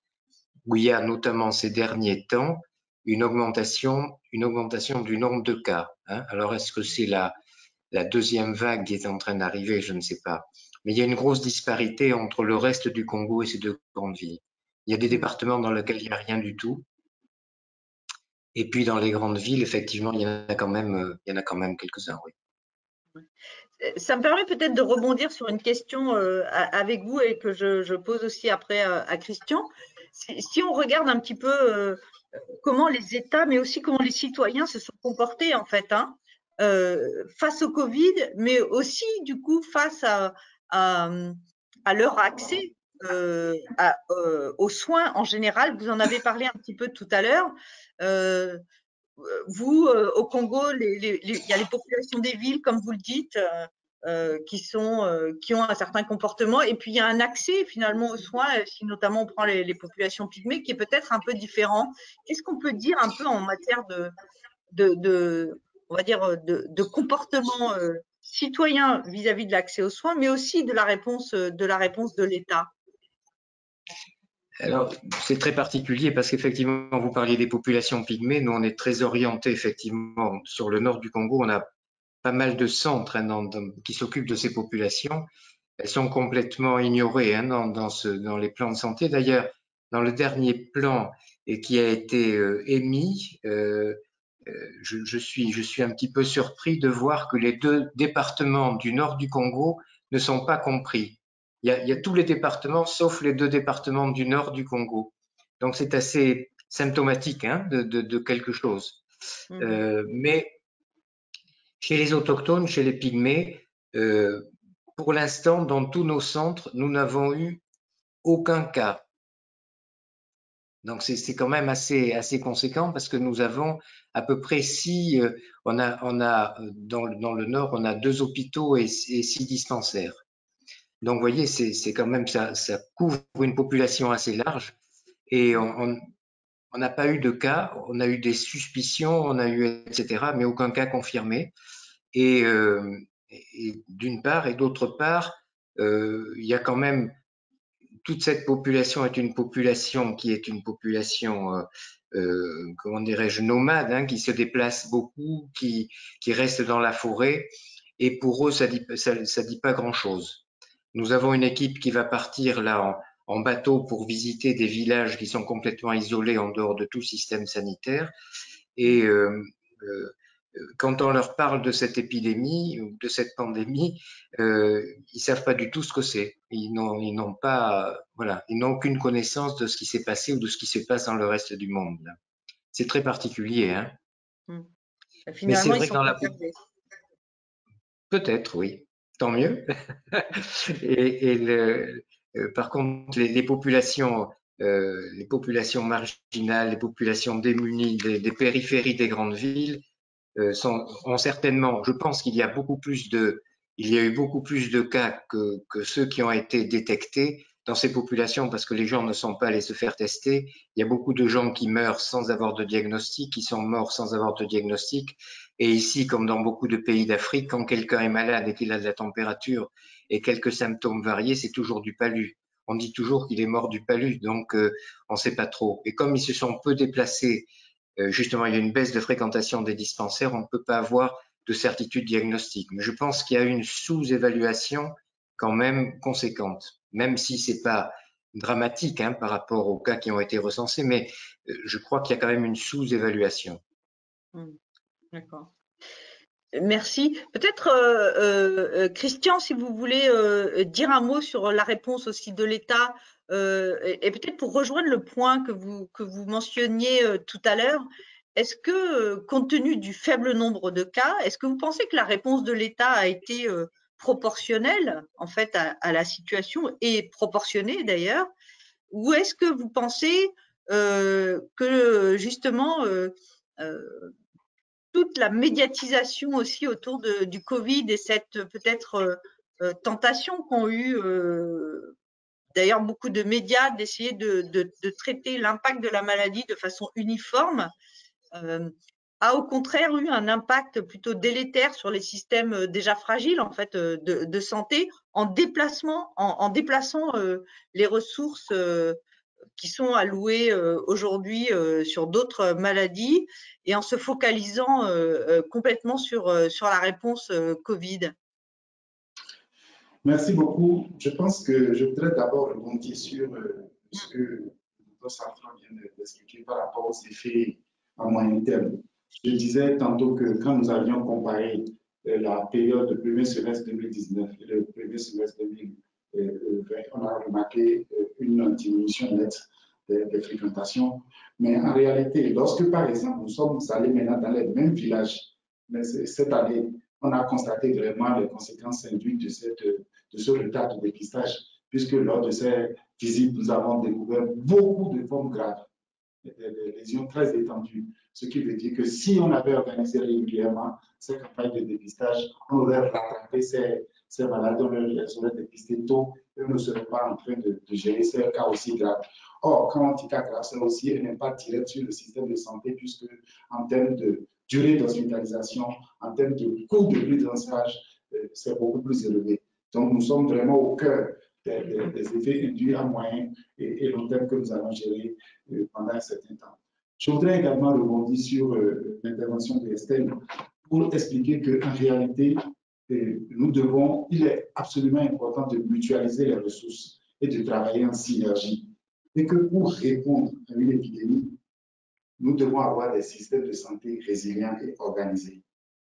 où il y a notamment ces derniers temps une augmentation du nombre de cas. Hein. Alors, est-ce que c'est la deuxième vague qui est en train d'arriver? Je ne sais pas. Mais il y a une grosse disparité entre le reste du Congo et ces deux grandes villes. Il y a des départements dans lesquels il n'y a rien du tout. Et puis dans les grandes villes, effectivement, il y en a quand même quelques-uns, oui. Ça me permet peut-être de rebondir sur une question avec vous et que je pose aussi après à Christian. Si on regarde un petit peu comment les États, mais aussi comment les citoyens se sont comportés en fait, hein, face au Covid, mais aussi du coup face à leur accès aux soins en général. Vous en avez parlé un petit peu tout à l'heure. Vous, au Congo, il y a les populations des villes, comme vous le dites, qui ont un certain comportement, et puis il y a un accès finalement aux soins, si notamment on prend les populations pygmées, qui est peut-être un peu différent. Qu'est-ce qu'on peut dire un peu en matière on va dire, comportement citoyen vis-à-vis de l'accès aux soins, mais aussi de la réponse de l'État? Alors, c'est très particulier parce qu'effectivement, vous parliez des populations pygmées. Nous, on est très orienté effectivement sur le nord du Congo. On a pas mal de centres hein, qui s'occupent de ces populations. Elles sont complètement ignorées hein, dans les plans de santé. D'ailleurs, dans le dernier plan et qui a été émis, je suis un petit peu surpris de voir que les deux départements du nord du Congo ne sont pas compris. Il y a tous les départements sauf les deux départements du nord du Congo. Donc c'est assez symptomatique hein, de quelque chose. Mais chez les autochtones, chez les pygmées, pour l'instant, dans tous nos centres, nous n'avons eu aucun cas. Donc c'est quand même assez conséquent parce que nous avons à peu près on a dans le nord, on a 2 hôpitaux et 6 dispensaires. Donc vous voyez, c'est quand même ça couvre une population assez large et on n'a pas eu de cas, on a eu des suspicions, on a eu etc. mais aucun cas confirmé. Et d'une part et d'autre part, il y a quand même toute cette population est une population qui est une population, comment dirais-je, nomade, hein, qui se déplace beaucoup, qui reste dans la forêt, et pour eux, ça dit pas grand-chose. Nous avons une équipe qui va partir là en bateau pour visiter des villages qui sont complètement isolés en dehors de tout système sanitaire, et quand on leur parle de cette épidémie ou de cette pandémie, ils savent pas du tout ce que c'est. Ils n'ont pas, voilà, ils n'ont aucune connaissance de ce qui s'est passé ou de ce qui se passe dans le reste du monde. C'est très particulier, hein. Finalement, mais c'est vrai que dans la peut-être, oui, tant mieux. et par contre, les populations marginales, les populations démunies des périphéries des grandes villes ont certainement, je pense qu'il y a eu beaucoup plus de cas que ceux qui ont été détectés dans ces populations parce que les gens ne sont pas allés se faire tester. Il y a beaucoup de gens qui meurent sans avoir de diagnostic, qui sont morts sans avoir de diagnostic. Et ici, comme dans beaucoup de pays d'Afrique, quand quelqu'un est malade et qu'il a de la température et quelques symptômes variés, c'est toujours du palu. on dit toujours qu'il est mort du palu, donc on ne sait pas trop. Et comme ils se sont peu déplacés, justement, il y a une baisse de fréquentation des dispensaires, on ne peut pas avoir de certitude diagnostique. Mais je pense qu'il y a une sous-évaluation quand même conséquente, même si c'est pas dramatique hein, par rapport aux cas qui ont été recensés, mais je crois qu'il y a quand même une sous-évaluation. D'accord. Merci. Peut-être, Christian, si vous voulez dire un mot sur la réponse aussi de l'État, et peut-être pour rejoindre le point que vous mentionniez tout à l'heure, est-ce que, compte tenu du faible nombre de cas, est-ce que vous pensez que la réponse de l'État a été proportionnelle en fait à la situation et proportionnée d'ailleurs, ou est-ce que vous pensez que justement toute la médiatisation aussi autour du Covid et cette peut-être tentation qu'ont eu d'ailleurs beaucoup de médias d'essayer de traiter l'impact de la maladie de façon uniforme, a au contraire eu un impact plutôt délétère sur les systèmes déjà fragiles en fait de santé en déplaçant les ressources qui sont allouées aujourd'hui sur d'autres maladies et en se focalisant complètement sur la réponse Covid. Merci beaucoup. Je pense que je voudrais d'abord rebondir sur ce que le Dr Safran vient d'expliquer par rapport aux effets à moyen terme. Je disais tantôt que quand nous avions comparé la période du premier semestre 2019 et le premier semestre 2020, on a remarqué une diminution nette des fréquentations. Mais en réalité, lorsque par exemple nous sommes allés maintenant dans les mêmes villages, mais cette année, on a constaté vraiment les conséquences induites de ce retard de dépistage, puisque lors de ces visites, nous avons découvert beaucoup de formes graves, des lésions très étendues. Ce qui veut dire que si on avait organisé régulièrement ces campagnes de dépistage, on aurait rattrapé ces maladies, on les aurait dépistés tôt et on ne serait pas en train de gérer ces cas aussi graves. Or, quand on dit cas grave, c'est aussi un impact direct sur le système de santé, puisque en termes de durée d'hospitalisation, en termes de coût de prise en charge, c'est beaucoup plus élevé. Donc, nous sommes vraiment au cœur des effets induits à moyen et long terme que nous allons gérer pendant un certain temps. Je voudrais également rebondir sur l'intervention de Estelle pour expliquer qu'en réalité, il est absolument important de mutualiser les ressources et de travailler en synergie. Et que pour répondre à une épidémie, nous devons avoir des systèmes de santé résilients et organisés.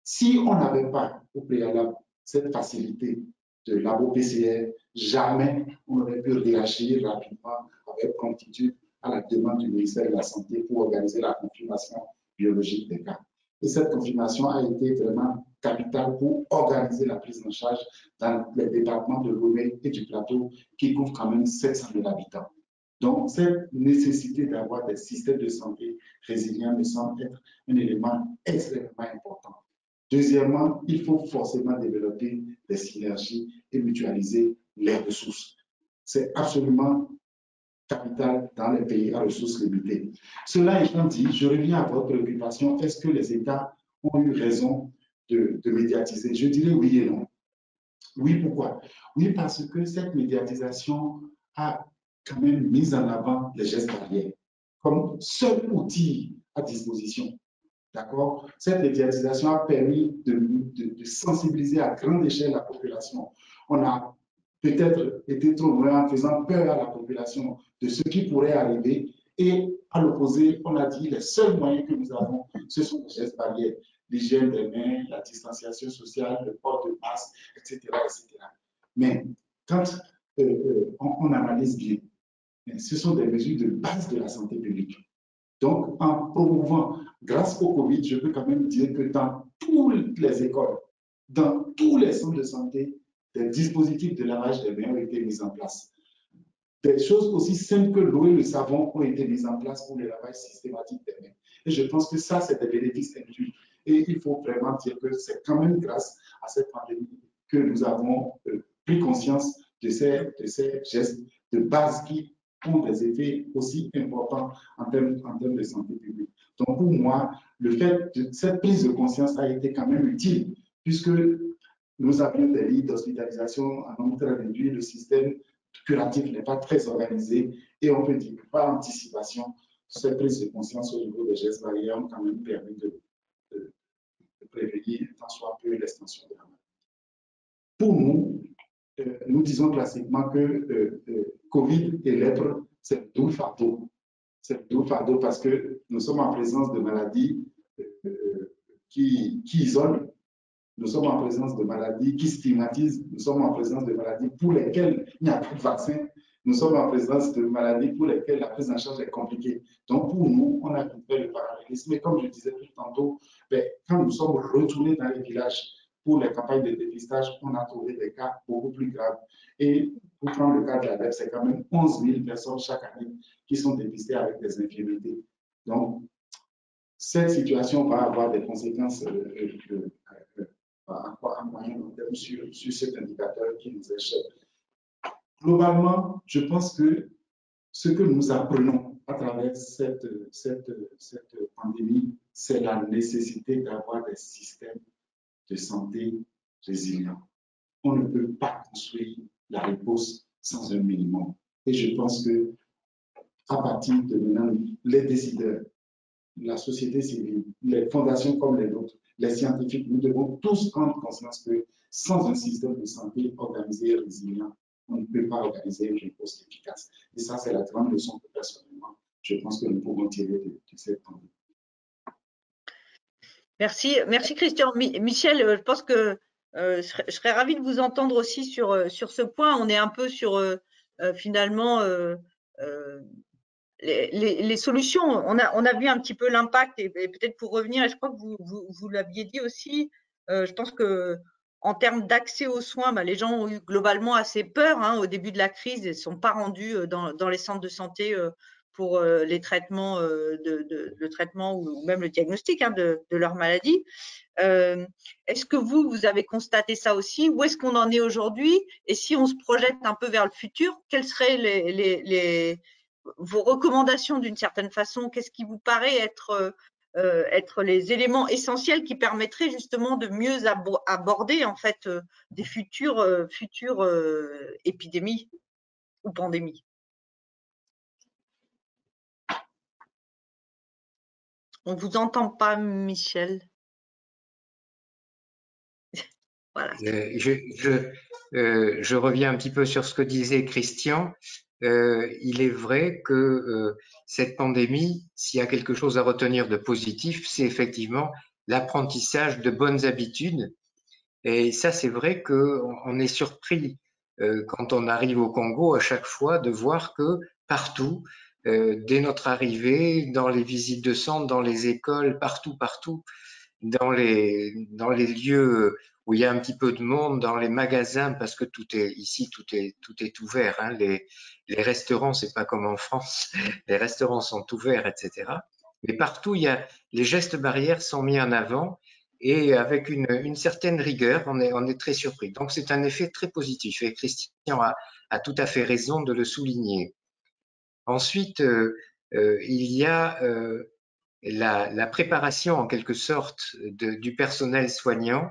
Si on n'avait pas au préalable cette facilité de labo PCR, jamais on aurait pu réagir rapidement avec promptitude à la demande du ministère de la Santé pour organiser la confirmation biologique des cas. Et cette confirmation a été vraiment capitale pour organiser la prise en charge dans les départements de Lomé et du Plateau qui couvrent quand même 700 000 habitants. Donc, cette nécessité d'avoir des systèmes de santé résilients me semble être un élément extrêmement important. Deuxièmement, il faut forcément développer des synergies et mutualiser les ressources. C'est absolument capital dans les pays à ressources limitées. Cela étant dit, je reviens à votre préoccupation. Est-ce que les États ont eu raison de médiatiser? Je dirais oui et non. Oui, pourquoi? Oui, parce que cette médiatisation a quand même mis en avant les gestes barrières comme seul outil à disposition. D'accord? Cette médiatisation a permis de sensibiliser à grande échelle la population. On a peut-être été trop loin en faisant peur à la population de ce qui pourrait arriver. Et à l'opposé, on a dit les seuls moyens que nous avons, ce sont les gestes barrières, l'hygiène des mains, la distanciation sociale, le port de masque, etc., etc. Mais quand on analyse bien, ce sont des mesures de base de la santé publique. Donc, en promouvant, grâce au Covid, je peux quand même dire que dans toutes les écoles, dans tous les centres de santé, des dispositifs de lavage des mains ont été mis en place. Des choses aussi simples que l'eau et le savon ont été mises en place pour le lavage systématique des mains. Et je pense que ça, c'est des bénéfices induits. Et il faut vraiment dire que c'est quand même grâce à cette pandémie que nous avons pris conscience de ces gestes de base qui ont des effets aussi importants en termes de santé publique. Donc pour moi, le fait de cette prise de conscience a été quand même utile, puisque nous avions des lits d'hospitalisation en nombre très réduit, le système curatif n'est pas très organisé et on peut dire que par anticipation, cette prise de conscience au niveau des gestes barrières ont quand même permis de prévenir tant soit peu l'extension de la maladie. Pour nous, nous disons classiquement que Covid et lèpre, c'est le double fardeau. C'est le double fardeau parce que nous sommes en présence de maladies qui isolent, nous sommes en présence de maladies qui stigmatisent, nous sommes en présence de maladies pour lesquelles il n'y a plus de vaccin, nous sommes en présence de maladies pour lesquelles la prise en charge est compliquée. Donc pour nous, on a fait le parallélisme. Et comme je disais tout tantôt, quand nous sommes retournés dans les villages pour les campagnes de dépistage, on a trouvé des cas beaucoup plus graves. Et pour prendre le cas de la lèpre, c'est quand même 11 000 personnes chaque année qui sont dépistées avec des infirmités. Donc, cette situation va avoir des conséquences à moyen long terme sur cet indicateur qui nous échappe. Globalement, je pense que ce que nous apprenons à travers cette pandémie, c'est la nécessité d'avoir des systèmes de santé résilients. On ne peut pas construire la réponse sans un minimum. Et je pense que à partir de maintenant, les décideurs, la société civile, les fondations comme les nôtres, les scientifiques, nous devons tous prendre conscience que sans un système de santé organisé et résilient, on ne peut pas organiser une réponse efficace. Et ça, c'est la grande leçon que personnellement, je pense que nous pouvons tirer de cette pandémie. Merci Christian. Michel, je pense que je serais ravie de vous entendre aussi sur ce point. On est un peu sur finalement les solutions. On a vu un petit peu l'impact et peut-être pour revenir, et je crois que vous l'aviez dit aussi, je pense que en termes d'accès aux soins, les gens ont eu globalement assez peur au début de la crise et ne sont pas rendus dans les centres de santé pour les traitements, le traitement ou même le diagnostic de leur maladie. Est-ce que vous avez constaté ça aussi? Où est-ce qu'on en est aujourd'hui? Et si on se projette un peu vers le futur, quelles seraient vos recommandations d'une certaine façon? Qu'est-ce qui vous paraît être les éléments essentiels qui permettraient justement de mieux aborder en fait des futures épidémies ou pandémies? On ne vous entend pas, Michel. Voilà. Je reviens un petit peu sur ce que disait Christian. Il est vrai que cette pandémie, s'il y a quelque chose à retenir de positif, c'est effectivement l'apprentissage de bonnes habitudes. Et ça, c'est vrai qu'on est surpris quand on arrive au Congo à chaque fois de voir que partout, dès notre arrivée, dans les visites de centre, dans les écoles, partout, dans les lieux où il y a un petit peu de monde, dans les magasins, parce que tout est ouvert. Les restaurants, c'est pas comme en France, les restaurants sont ouverts, etc. Mais partout, les gestes barrières sont mis en avant et avec une certaine rigueur, on est très surpris. Donc c'est un effet très positif et Christian a tout à fait raison de le souligner. Ensuite, il y a la préparation en quelque sorte du personnel soignant.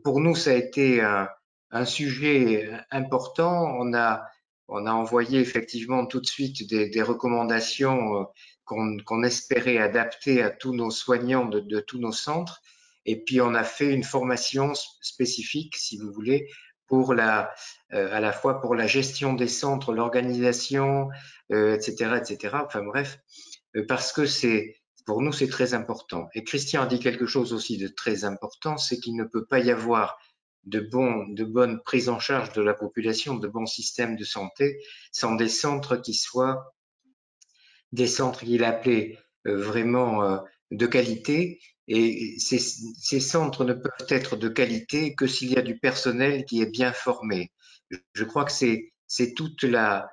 Pour nous, ça a été un sujet important. On a envoyé effectivement tout de suite des recommandations qu'on espérait adapter à tous nos soignants de tous nos centres. Et puis on a fait une formation spécifique, si vous voulez, pour à la fois pour la gestion des centres, l'organisation, etc., etc. Enfin bref, parce que pour nous, c'est très important. Et Christian a dit quelque chose aussi de très important, c'est qu'il ne peut pas y avoir de bonne prise en charge de la population, de bons systèmes de santé, sans des centres qui soient des centres qu'il appelait vraiment de qualité. Et ces centres ne peuvent être de qualité que s'il y a du personnel qui est bien formé. Je crois que c'est toute la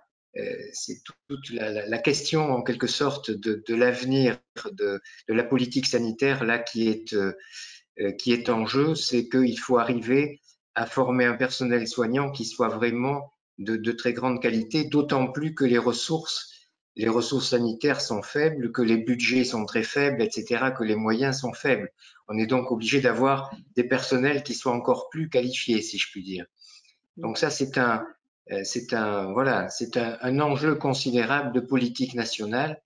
question en quelque sorte de l'avenir de la politique sanitaire là qui est en jeu, c'est qu'il faut arriver à former un personnel soignant qui soit vraiment de très grande qualité, d'autant plus que les ressources sanitaires sont faibles, que les budgets sont très faibles, etc., que les moyens sont faibles. On est donc obligé d'avoir des personnels qui soient encore plus qualifiés, si je puis dire. Donc ça, c'est c'est un enjeu considérable de politique nationale.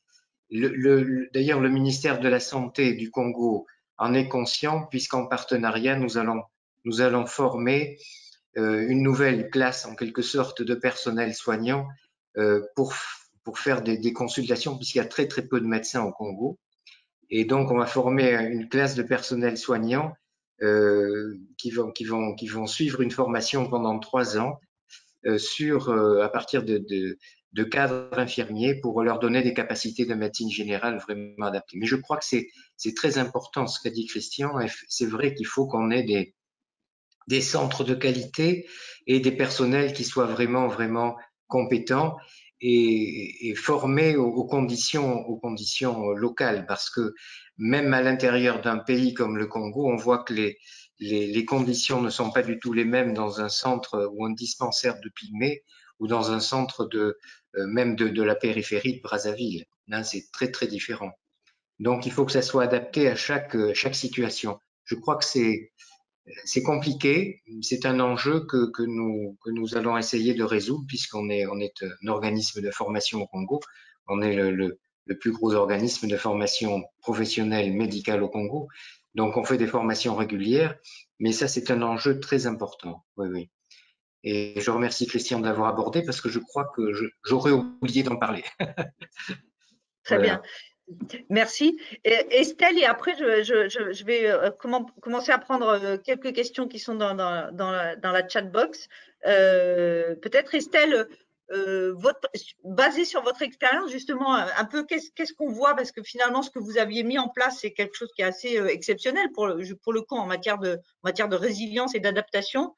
D'ailleurs, le ministère de la Santé du Congo en est conscient, puisqu'en partenariat, nous allons former une nouvelle classe, en quelque sorte, de personnel soignant pour faire des consultations, puisqu'il y a très peu de médecins au Congo. Et donc, on va former une classe de personnel soignant qui vont suivre une formation pendant 3 ans à partir de cadres infirmiers pour leur donner des capacités de médecine générale vraiment adaptées. Mais je crois que c'est très important ce qu'a dit Christian. C'est vrai qu'il faut qu'on ait des centres de qualité et des personnels qui soient vraiment compétents et formés aux conditions locales, parce que même à l'intérieur d'un pays comme le Congo, on voit que les conditions ne sont pas du tout les mêmes dans un centre ou un dispensaire de Pygmée ou dans un centre même de la périphérie de Brazzaville. Là, c'est très différent. Donc, il faut que ça soit adapté à chaque situation. Je crois que c'est compliqué, c'est un enjeu que nous allons essayer de résoudre, puisqu'on est un organisme de formation au Congo. On est le plus gros organisme de formation professionnelle médicale au Congo. Donc, on fait des formations régulières, mais ça, c'est un enjeu très important. Oui. Et je remercie Christian de l'avoir abordé, parce que je crois que j'aurais oublié d'en parler. Très bien. Merci. Estelle, et après, je vais commencer à prendre quelques questions qui sont dans la chat box. Peut-être, Estelle, basée sur votre expérience, justement, un peu, qu'est-ce qu'on voit? Parce que finalement, ce que vous aviez mis en place, c'est quelque chose qui est assez exceptionnel pour le coup en matière de résilience et d'adaptation.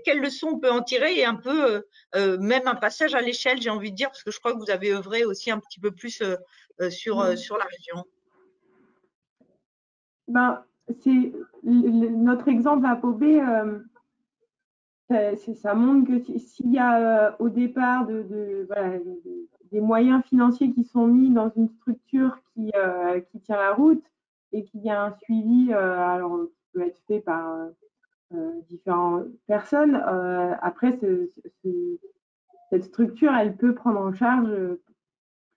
Quelles leçons on peut en tirer, et un peu même un passage à l'échelle, j'ai envie de dire, parce que je crois que vous avez œuvré aussi un petit peu plus sur la région. C'est notre exemple à Pobé, ça montre que s'il y a au départ des moyens financiers qui sont mis dans une structure qui tient la route, et qu'il y a un suivi, alors qui peut être fait par différentes personnes, après cette structure, elle peut prendre en charge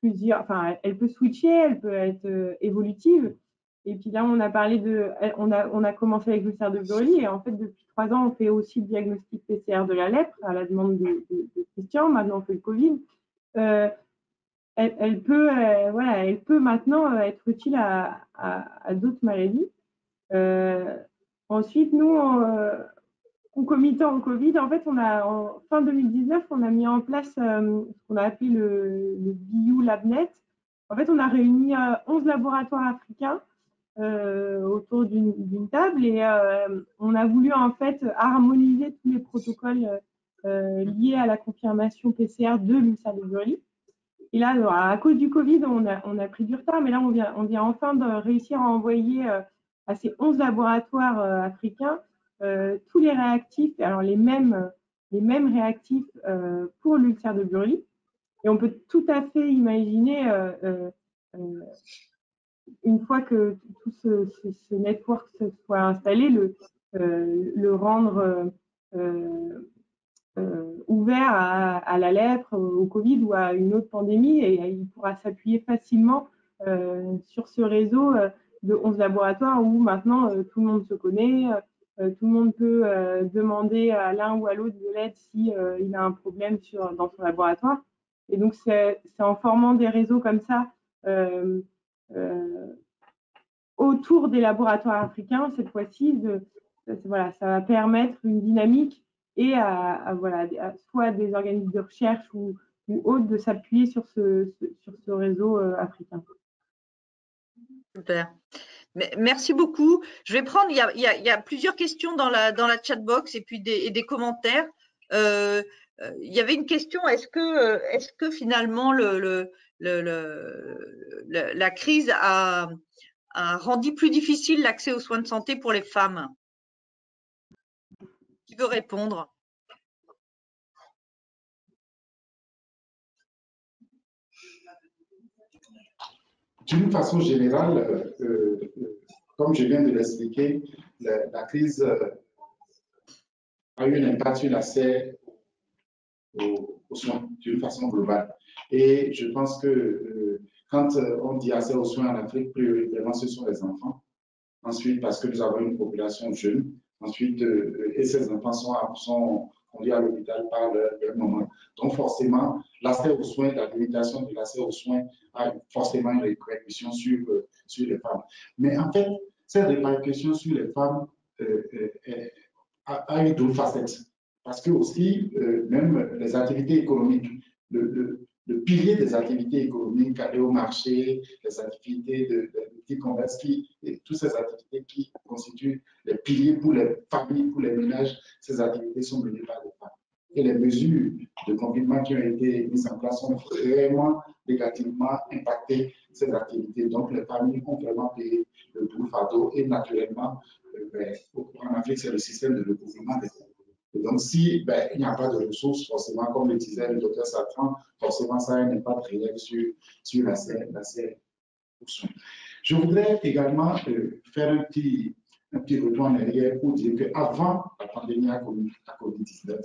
elle peut switcher, elle peut être évolutive. Et puis là, on a commencé avec le cerf de Burley, et en fait, depuis 3 ans, on fait aussi le diagnostic PCR de la lèpre à la demande de Christian. Maintenant, on fait le Covid. Elle peut maintenant être utile à d'autres maladies. Ensuite, nous, concomitant au Covid, en fait, en fin 2019, on a mis en place ce qu'on a appelé le BIU LabNet. En fait, on a réuni 11 laboratoires africains autour d'une table, et on a voulu en fait harmoniser tous les protocoles liés à la confirmation PCR de l'ulcère de Burley. Et là, à cause du Covid, on a pris du retard, mais là, on vient enfin de réussir à envoyer à ces 11 laboratoires africains tous les réactifs, alors les mêmes réactifs pour l'ulcère de Burley. Et on peut tout à fait imaginer, une fois que tout ce network se soit installé, le rendre ouvert à la lèpre, au Covid ou à une autre pandémie, et il pourra s'appuyer facilement sur ce réseau de 11 laboratoires où maintenant tout le monde se connaît, tout le monde peut demander à l'un ou à l'autre de l'aide si il a un problème dans son laboratoire. Et donc, c'est en formant des réseaux comme ça autour des laboratoires africains, cette fois-ci, ça va permettre une dynamique, et soit des organismes de recherche ou autres, de s'appuyer sur ce réseau africain. Super. Merci beaucoup. Je vais prendre, il y a plusieurs questions dans la chat box, et puis des commentaires. Il y avait une question, est-ce que finalement la crise a rendu plus difficile l'accès aux soins de santé pour les femmes? Qui veut répondre? D'une façon générale, comme je viens de l'expliquer, la crise a eu un impact sur l'accès aux soins d'une façon globale. Et je pense que quand on dit accès aux soins en Afrique, prioritairement, ce sont les enfants. Ensuite, parce que nous avons une population jeune. Ensuite, et ces enfants sont conduits à l'hôpital par leur maman. Donc, forcément, l'accès aux soins, la limitation de l'accès aux soins a forcément une répercussion sur les femmes. Mais en fait, cette répercussion sur les femmes a eu d'autres facettes. Parce que aussi, même les activités économiques, le pilier des activités économiques, aller au marché, les activités de petits commerces, toutes ces activités qui constituent les piliers pour les familles, pour les ménages, ces activités sont menées par les femmes. Et les mesures de confinement qui ont été mises en place ont vraiment négativement impacté ces activités. Donc, les familles ont vraiment payé le tout fardeau et naturellement, en Afrique, c'est le système de recouvrement des fonds. Et donc, si il n'y a pas de ressources, forcément, comme le disait le docteur Satran, forcément, ça a un impact réel sur l'accès aux soins. Je voudrais également faire un petit retour en arrière pour dire qu'avant la pandémie à COVID-19,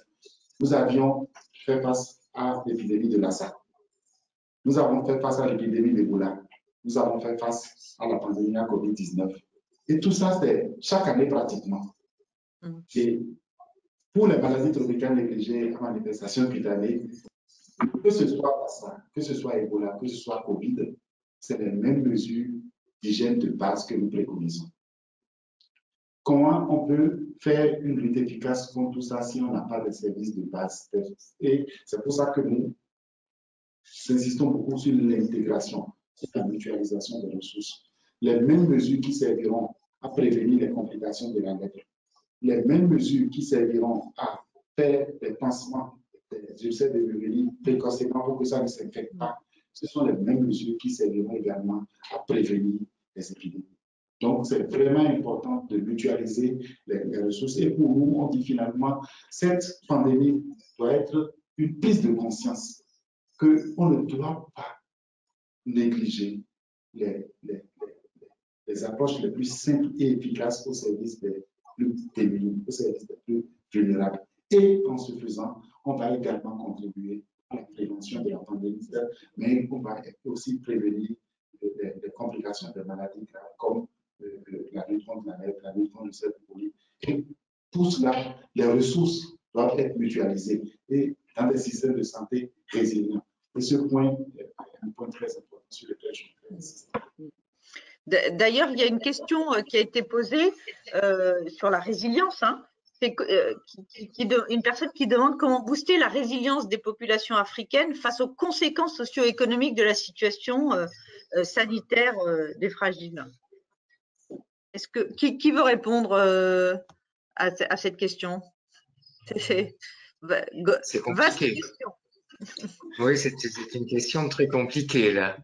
nous avions fait face à l'épidémie de Lassa. Nous avons fait face à l'épidémie d'Ebola. Nous avons fait face à la pandémie à COVID-19. Et tout ça, c'est chaque année pratiquement. Et pour les maladies tropicales négligées à manifestation cutanée, que ce soit Lassa, que ce soit Ebola, que ce soit COVID, c'est les mêmes mesures d'hygiène de base que nous préconisons. Comment on peut faire une lutte efficace contre tout ça si on n'a pas de services de base? Et c'est pour ça que nous insistons beaucoup sur l'intégration et la mutualisation des ressources. Les mêmes mesures qui serviront à prévenir les complications de la lèpre, les mêmes mesures qui serviront à faire des pansements, des ulcères de l'urine précocement pour que ça ne s'infecte pas, ce sont les mêmes mesures qui serviront également à prévenir les épidémies. Donc, c'est vraiment important de mutualiser les ressources. Et pour nous, on dit finalement, cette pandémie doit être une prise de conscience qu'on ne doit pas négliger les approches les plus simples et efficaces au service des plus démunis, au service des plus vulnérables. Et en ce faisant, on va également contribuer à la prévention de la pandémie, mais on va aussi prévenir les complications des maladies graves comme la lutte contre la lèpre, la lutte contre le cerveau. Et pour cela, les ressources doivent être mutualisées et dans des systèmes de santé résilients. Et ce point est un point très important sur lequel je voudrais insister. D'ailleurs, il y a une question qui a été posée sur la résilience. C'est une personne qui demande comment booster la résilience des populations africaines face aux conséquences socio-économiques de la situation sanitaire des fragiles. Qui veut répondre à cette question? C'est compliqué. Oui, c'est une question très compliquée là.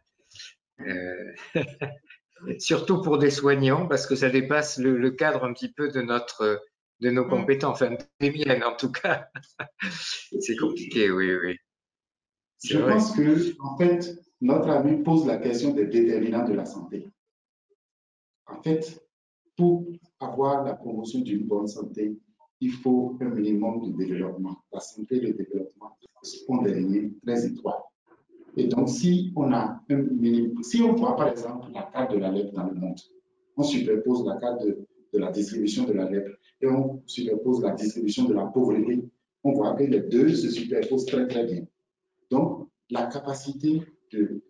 Surtout pour des soignants, parce que ça dépasse le cadre un petit peu de nos compétences, enfin des miennes en tout cas. C'est compliqué, oui. Je pense que, en fait, notre ami pose la question des déterminants de la santé. En fait, pour avoir la promotion d'une bonne santé, il faut un minimum de développement. La santé et le développement sont des liens très étroits. Et donc, si on a un minimum, si on voit par exemple la carte de la lèpre dans le monde, on superpose la carte de la distribution de la lèpre et on superpose la distribution de la pauvreté, on voit que les deux se superposent très très bien. Donc, la capacité de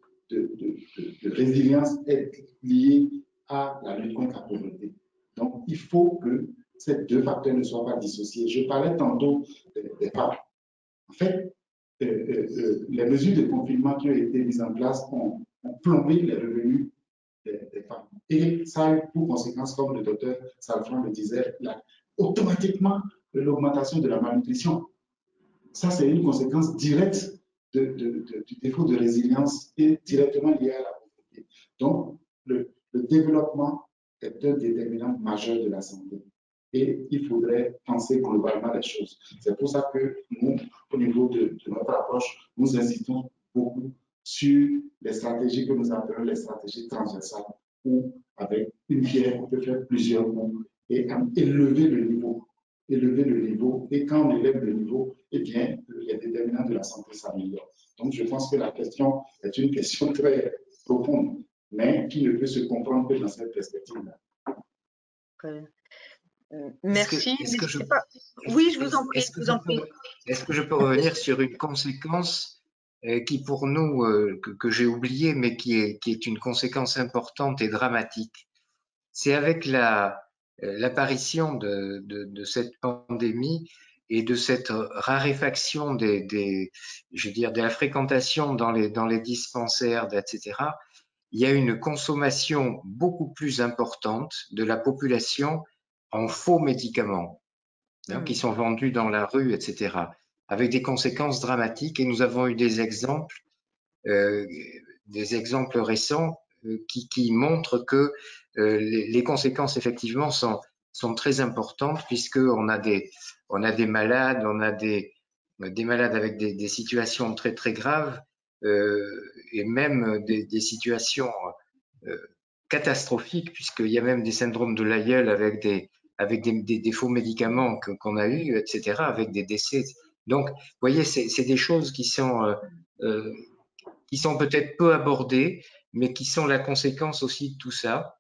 résilience est liée à la lutte contre la pauvreté. Donc, il faut que ces deux facteurs ne soient pas dissociés. Je parlais tantôt des femmes. En fait, les mesures de confinement qui ont été mises en place ont plombé les revenus des femmes. Et ça a eu pour conséquence, comme le docteur Salfran le disait, automatiquement l'augmentation de la malnutrition. Ça, c'est une conséquence directe du défaut de résilience et directement lié à la pauvreté. Donc, le développement est un déterminant majeur de la santé. Et il faudrait penser globalement les choses. C'est pour ça que nous, au niveau de notre approche, nous insistons beaucoup sur les stratégies que nous appelons les stratégies transversales, où avec une pierre, on peut faire plusieurs coups et élever le niveau élever le niveau. Et quand on élève le niveau, eh bien, les déterminants de la santé s'améliorent. Donc, je pense que la question est une question très profonde, mais qui ne peut se comprendre que dans cette perspective-là. Merci. Oui, je vous en prie. Est-ce que je peux revenir sur une conséquence qui, pour nous, que j'ai oubliée, mais qui est une conséquence importante et dramatique? C'est avec l'apparition de cette pandémie et de cette raréfaction je veux dire, de la fréquentation dans les dispensaires, etc. Il y a une consommation beaucoup plus importante de la population en faux médicaments, qui sont vendus dans la rue, etc., avec des conséquences dramatiques. Et nous avons eu des exemples récents qui montrent que les conséquences effectivement sont très importantes, puisque on a des malades, des malades avec des situations très très graves, et même des situations catastrophiques, puisqu'il y a même des syndromes de l'aïeul avec des faux médicaments qu'on a eu, etc., avec des décès. Donc, vous voyez, c'est des choses qui sont peut-être peu abordées, mais qui sont la conséquence aussi de tout ça.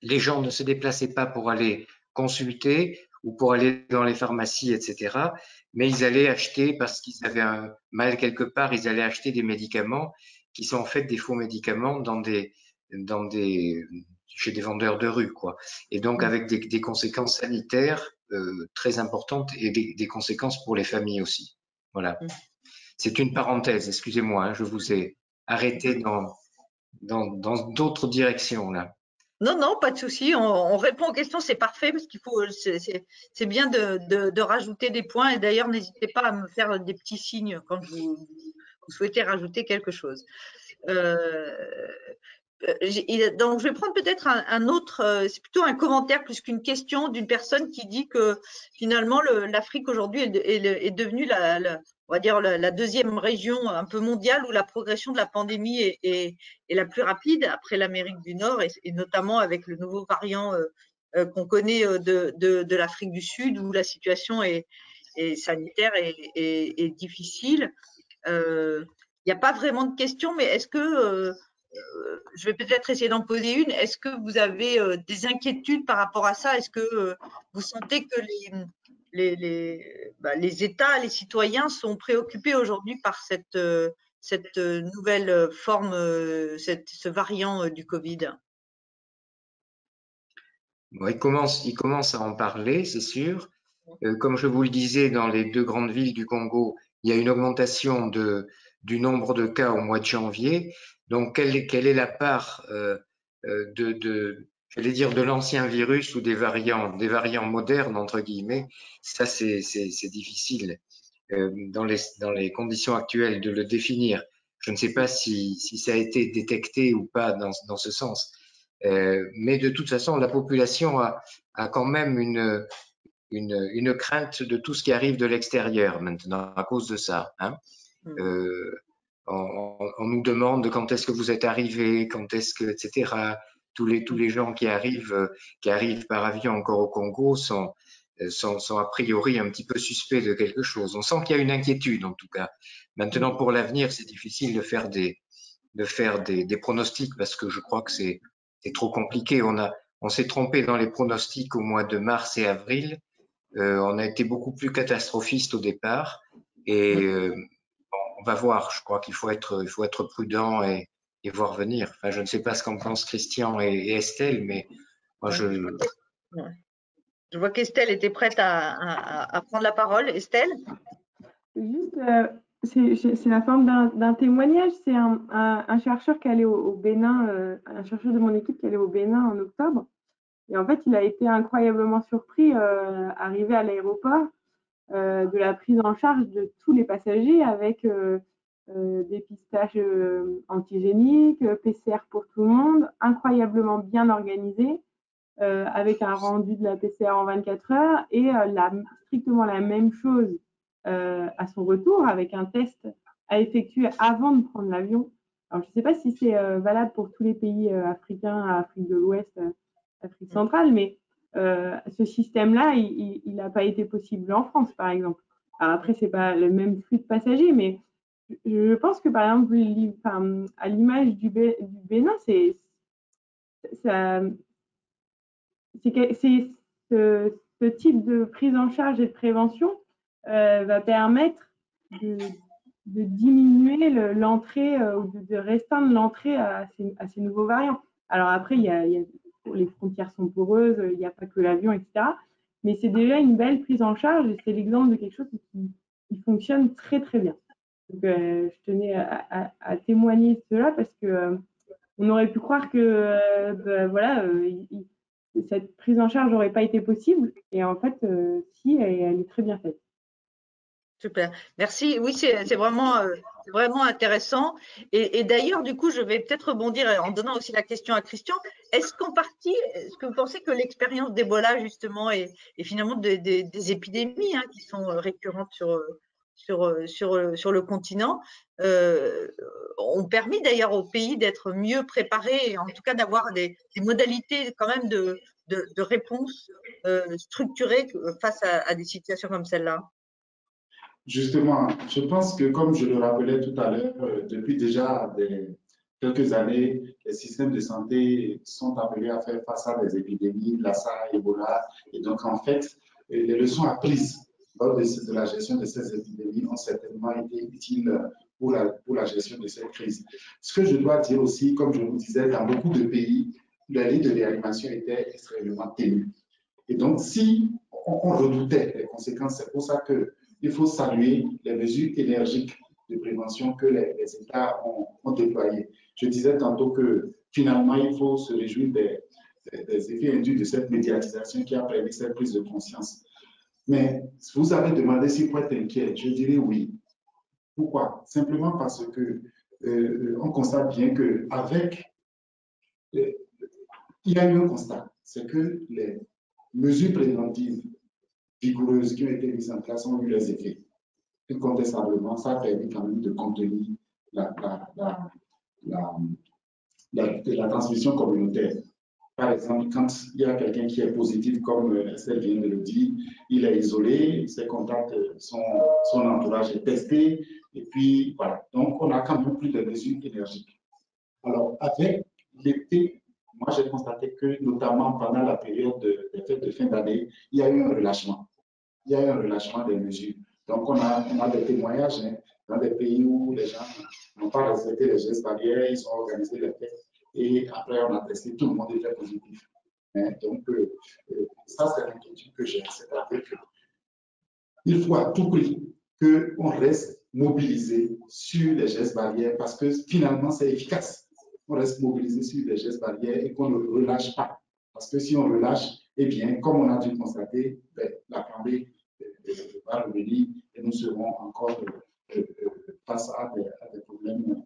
Les gens ne se déplaçaient pas pour aller consulter ou pour aller dans les pharmacies, etc., mais ils allaient acheter, parce qu'ils avaient un mal quelque part, ils allaient acheter des médicaments qui sont en fait des faux médicaments chez des vendeurs de rue, quoi. Et donc avec des conséquences sanitaires très importantes et des conséquences pour les familles aussi. Voilà. C'est une parenthèse, excusez-moi, hein, je vous ai arrêté dans d'autres directions là. Non, pas de souci. On répond aux questions, c'est parfait, parce qu'il faut, c'est bien de rajouter des points. Et d'ailleurs, n'hésitez pas à me faire des petits signes quand vous souhaitez rajouter quelque chose. Donc, je vais prendre peut-être un autre, c'est plutôt un commentaire plus qu'une question d'une personne qui dit que finalement l'Afrique aujourd'hui est devenue on va dire la deuxième région un peu mondiale où la progression de la pandémie est la plus rapide après l'Amérique du Nord et notamment avec le nouveau variant qu'on connaît de l'Afrique du Sud où la situation est sanitaire et difficile. Il n'y a pas vraiment de question, mais est-ce que je vais peut-être essayer d'en poser une. Est-ce que vous avez des inquiétudes par rapport à ça? Est-ce que vous sentez que les États, les citoyens sont préoccupés aujourd'hui par cette nouvelle forme, ce variant du Covid? Bon, ils commencent à en parler, c'est sûr. Comme je vous le disais, dans les deux grandes villes du Congo, il y a une augmentation du nombre de cas au mois de janvier. Donc, quelle est la part j'allais dire, de l'ancien virus ou des variants modernes, entre guillemets? Ça, c'est difficile dans les conditions actuelles de le définir. Je ne sais pas si ça a été détecté ou pas dans ce sens. Mais de toute façon, la population a quand même une crainte de tout ce qui arrive de l'extérieur maintenant à cause de ça. Hein. On nous demande quand est-ce que vous êtes arrivé, quand est-ce que, etc. Tous les gens qui arrivent par avion encore au Congo sont a priori un petit peu suspects de quelque chose. On sent qu'il y a une inquiétude en tout cas. Maintenant, pour l'avenir, c'est difficile de faire des pronostics parce que je crois que c'est trop compliqué. On s'est trompé dans les pronostics au mois de mars et avril. On a été beaucoup plus catastrophiste au départ et on va voir. Je crois qu'il faut être prudent et voir venir. Enfin, je ne sais pas ce qu'en pensent Christian et Estelle, mais moi Je vois qu'Estelle était prête à prendre la parole. Estelle? Juste, c'est la forme d'un témoignage. C'est un chercheur qui allait au Bénin, un chercheur de mon équipe qui allait au Bénin en octobre. Et en fait, il a été incroyablement surpris, arrivé à l'aéroport, de la prise en charge de tous les passagers avec dépistage antigénique, PCR pour tout le monde, incroyablement bien organisé, avec un rendu de la PCR en 24 heures et strictement la même chose à son retour avec un test à effectuer avant de prendre l'avion. Alors, je ne sais pas si c'est valable pour tous les pays africains, Afrique de l'Ouest, Afrique centrale, mais ce système-là, il n'a pas été possible en France, par exemple. Alors après, c'est pas le même flux de passagers, mais je pense que, par exemple, à l'image du Bénin, c'est ce type de prise en charge et de prévention va permettre de diminuer l'entrée ou de restreindre l'entrée à ces nouveaux variants. Alors après, les frontières sont poreuses, il n'y a pas que l'avion, etc. Mais c'est déjà une belle prise en charge et c'est l'exemple de quelque chose qui fonctionne très très bien. Donc, je tenais à témoigner de cela parce que on aurait pu croire que voilà, cette prise en charge n'aurait pas été possible. Et en fait, si, elle est très bien faite. Super, merci. Oui, c'est vraiment intéressant. Et d'ailleurs, du coup, je vais peut-être rebondir en donnant aussi la question à Christian. Est-ce qu'en partie, est-ce que vous pensez que l'expérience d'Ebola, justement, et finalement des épidémies qui sont récurrentes sur le continent, ont permis d'ailleurs au pays d'être mieux préparé, et en tout cas d'avoir des modalités quand même de réponse structurées face à des situations comme celle-là? Justement, je pense que, comme je le rappelais tout à l'heure, depuis déjà quelques années, les systèmes de santé sont appelés à faire face à des épidémies, Lassa, Ebola. Et donc, en fait, les leçons apprises lors de la gestion de ces épidémies ont certainement été utiles pour la gestion de cette crise. Ce que je dois dire aussi, comme je vous disais, dans beaucoup de pays, la ligne de réanimation était extrêmement ténue. Et donc, si on redoutait les conséquences, c'est pour ça que il faut saluer les mesures énergiques de prévention que les États ont déployées. Je disais tantôt que finalement, il faut se réjouir des effets induits de cette médiatisation qui a permis cette prise de conscience. Mais vous avez demandé s'il faut être inquiet. Je dirais oui. Pourquoi? Simplement parce que on constate bien qu'avec il y a eu un constat, c'est que les mesures préventives vigoureuses qui ont été mises en place ont eu leurs effets. Incontestablement, ça a permis quand même de contenir la transmission communautaire. Par exemple, quand il y a quelqu'un qui est positif, comme Estelle vient de le dire, il est isolé, ses contacts, son entourage est testé, et puis voilà. Donc, on a quand même plus de mesures énergiques. Alors, avec l'été, moi, j'ai constaté que, notamment pendant la période des fêtes de fin d'année, il y a eu un relâchement. Il y a eu un relâchement des mesures. Donc, on a des témoignages dans des pays où les gens n'ont pas respecté les gestes barrières, ils ont organisé les fêtes et après, on a testé, tout le monde était positif. Donc, ça, c'est l'inquiétude que j'ai. C'est-à-dire qu'il faut à tout prix qu'on reste mobilisé sur les gestes barrières parce que finalement, c'est efficace. On reste mobilisé sur les gestes barrières et qu'on ne relâche pas. Parce que si on relâche, eh bien, comme on a dû constater, la pandémie va revenir et nous serons encore face à des problèmes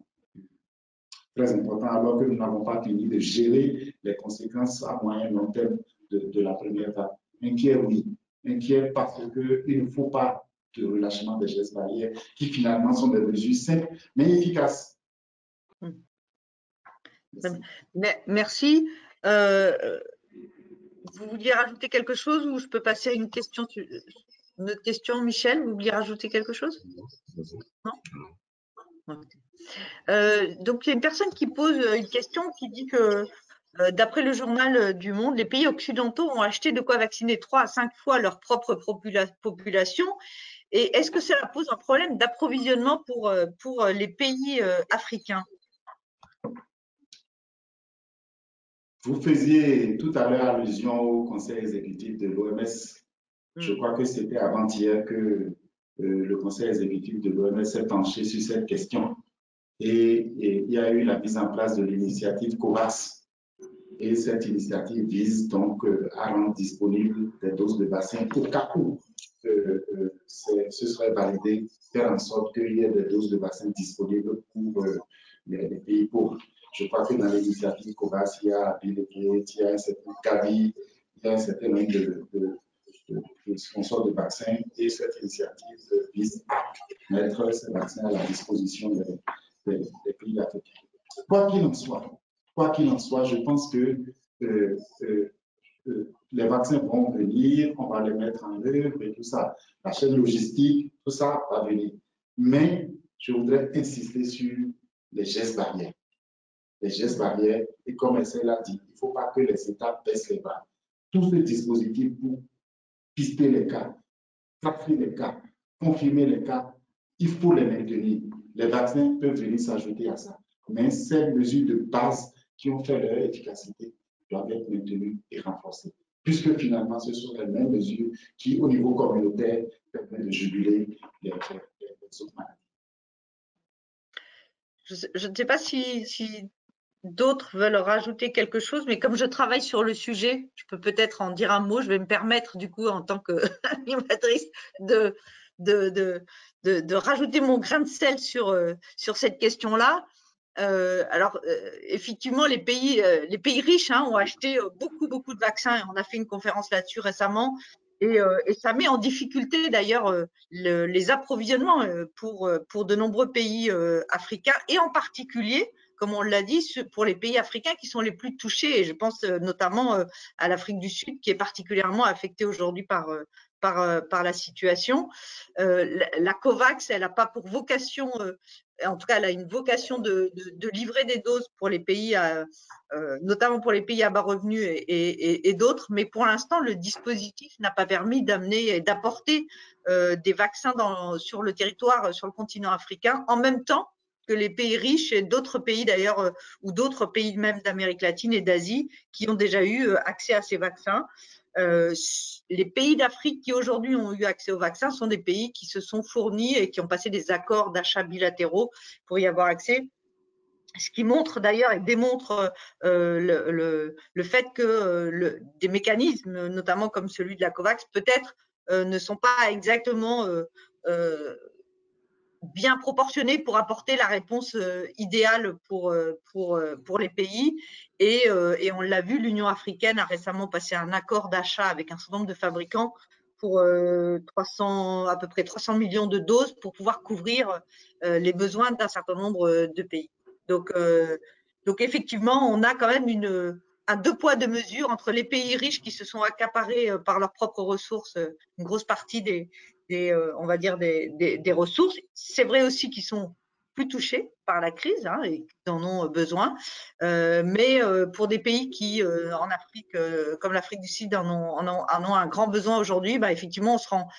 très importants alors que nous n'avons pas fini de gérer les conséquences à moyen et long terme de la première vague. Inquiet, oui. Inquiet parce qu'il ne faut pas de relâchement des gestes barrières qui finalement sont des mesures simples mais efficaces. Merci. Vous vouliez rajouter quelque chose ou je peux passer à une autre question, Michel, vous vouliez rajouter quelque chose? Non. Donc, il y a une personne qui pose une question qui dit que, d'après le journal du Monde, les pays occidentaux ont acheté de quoi vacciner 3 à 5 fois leur propre population. Et est-ce que cela pose un problème d'approvisionnement pour les pays africains? Vous faisiez tout à l'heure allusion au conseil exécutif de l'OMS. Je crois que c'était avant-hier que le conseil exécutif de l'OMS s'est penché sur cette question. Et il y a eu la mise en place de l'initiative COVAX. Et cette initiative vise donc à rendre disponibles des doses de vaccins au cas où ce serait validé, faire en sorte qu'il y ait des doses de vaccins disponibles pour les pays pauvres. Je crois que dans l'initiative COVAX, il y a Bill Gates, il y a un certain Gavi, il y a un certain nombre de sponsors de vaccins et cette initiative vise à mettre ces vaccins à la disposition des pays africains. Quoi qu'il en soit, je pense que les vaccins vont venir, on va les mettre en œuvre et tout ça. La chaîne logistique, tout ça va venir. Mais je voudrais insister sur les gestes barrières. Les gestes barrières, et comme elle l'a dit, il ne faut pas que les États baissent les bras. Tout ce dispositif pour pister les cas, capter les cas, confirmer les cas, il faut les maintenir. Les vaccins peuvent venir s'ajouter à ça. Mais ces mesures de base qui ont fait leur efficacité doivent être maintenues et renforcées. Puisque finalement, ce sont les mêmes mesures qui, au niveau communautaire, permettent de juguler les autres maladies. Je ne sais pas si d'autres veulent rajouter quelque chose, mais comme je travaille sur le sujet, je peux peut-être en dire un mot. Je vais me permettre, du coup, en tant qu'animatrice, de rajouter mon grain de sel sur cette question-là. Effectivement, les pays riches ont acheté beaucoup de vaccins. On a fait une conférence là-dessus récemment. Et ça met en difficulté d'ailleurs les approvisionnements pour de nombreux pays africains, et en particulier, comme on l'a dit, pour les pays africains qui sont les plus touchés. Et je pense notamment à l'Afrique du Sud, qui est particulièrement affectée aujourd'hui par la situation. La COVAX, elle n'a pas pour vocation, en tout cas, elle a une vocation de livrer des doses pour les pays, notamment pour les pays à bas revenus et d'autres. Mais pour l'instant, le dispositif n'a pas permis d'amener et d'apporter des vaccins sur le territoire, sur le continent africain, en même temps que les pays riches et d'autres pays d'ailleurs, ou d'autres pays même d'Amérique latine et d'Asie, qui ont déjà eu accès à ces vaccins. Les pays d'Afrique qui aujourd'hui ont eu accès aux vaccins sont des pays qui se sont fournis et qui ont passé des accords d'achat bilatéraux pour y avoir accès. Ce qui montre d'ailleurs et démontre le fait que des mécanismes, notamment comme celui de la COVAX, peut-être ne sont pas exactement bien proportionnés pour apporter la réponse idéale pour les pays. Et on l'a vu, l'Union africaine a récemment passé un accord d'achat avec un certain nombre de fabricants pour à peu près 300 millions de doses pour pouvoir couvrir les besoins d'un certain nombre de pays. Donc effectivement, on a quand même un deux poids deux mesures entre les pays riches qui se sont accaparés par leurs propres ressources une grosse partie on va dire des ressources. C'est vrai aussi qu'ils sont plus touchés par la crise et qu'ils en ont besoin. Mais pour des pays qui, en Afrique, comme l'Afrique du Sud, en ont un grand besoin aujourd'hui, effectivement,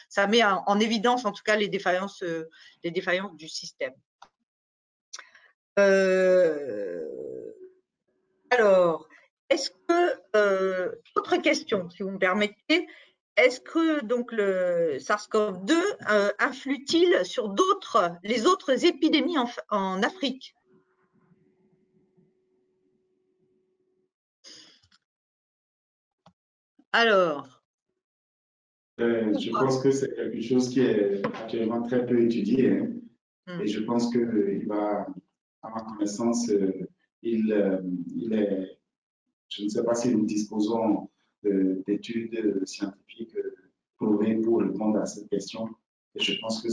ça met en évidence, en tout cas, les défaillances du système. Alors, est-ce que, autre question, si vous me permettez, est-ce que donc le SARS-CoV-2 influe-t-il sur les autres épidémies en Afrique? Alors, je pense que c'est quelque chose qui est actuellement très peu étudié, et je pense qu'il va, à ma connaissance, je ne sais pas si nous disposons d'études scientifiques prouvées pour répondre à cette question. Et je pense que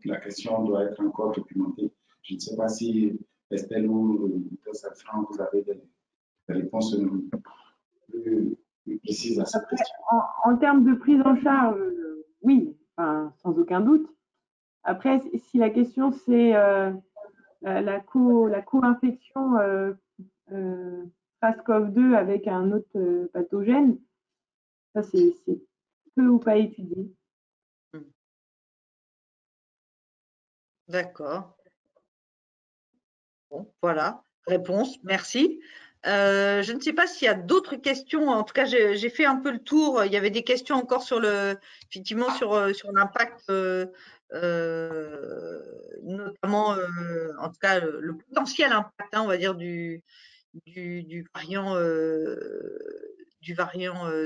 la question doit être encore documentée. Je ne sais pas si Estelle ou Safran, vous avez des réponses plus précises à cette question. En termes de prise en charge, oui, sans aucun doute. Après, si la question c'est la co-infection SARS-CoV-2 avec un autre pathogène, ça c'est peu ou pas étudié. D'accord. Bon, voilà, réponse, merci. Je ne sais pas s'il y a d'autres questions. En tout cas, j'ai fait un peu le tour. Il y avait des questions encore effectivement sur l'impact, notamment, en tout cas, le potentiel impact, on va dire, du variant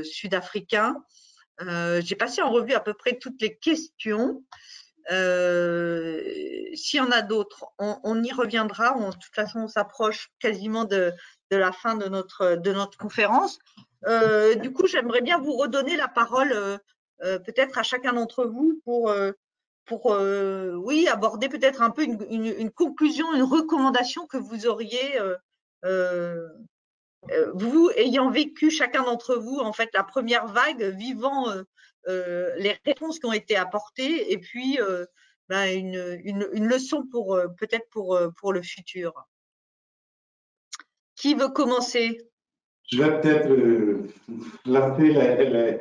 sud-africain. J'ai passé en revue à peu près toutes les questions. S'il y en a d'autres, on y reviendra. De toute façon, on s'approche quasiment de la fin de notre conférence. Du coup, j'aimerais bien vous redonner la parole peut-être à chacun d'entre vous pour aborder peut-être un peu une conclusion, une recommandation que vous auriez vous ayant vécu chacun d'entre vous en fait la première vague, vivant les réponses qui ont été apportées et puis une leçon pour peut-être pour le futur. Qui veut commencer? Je vais peut-être lancer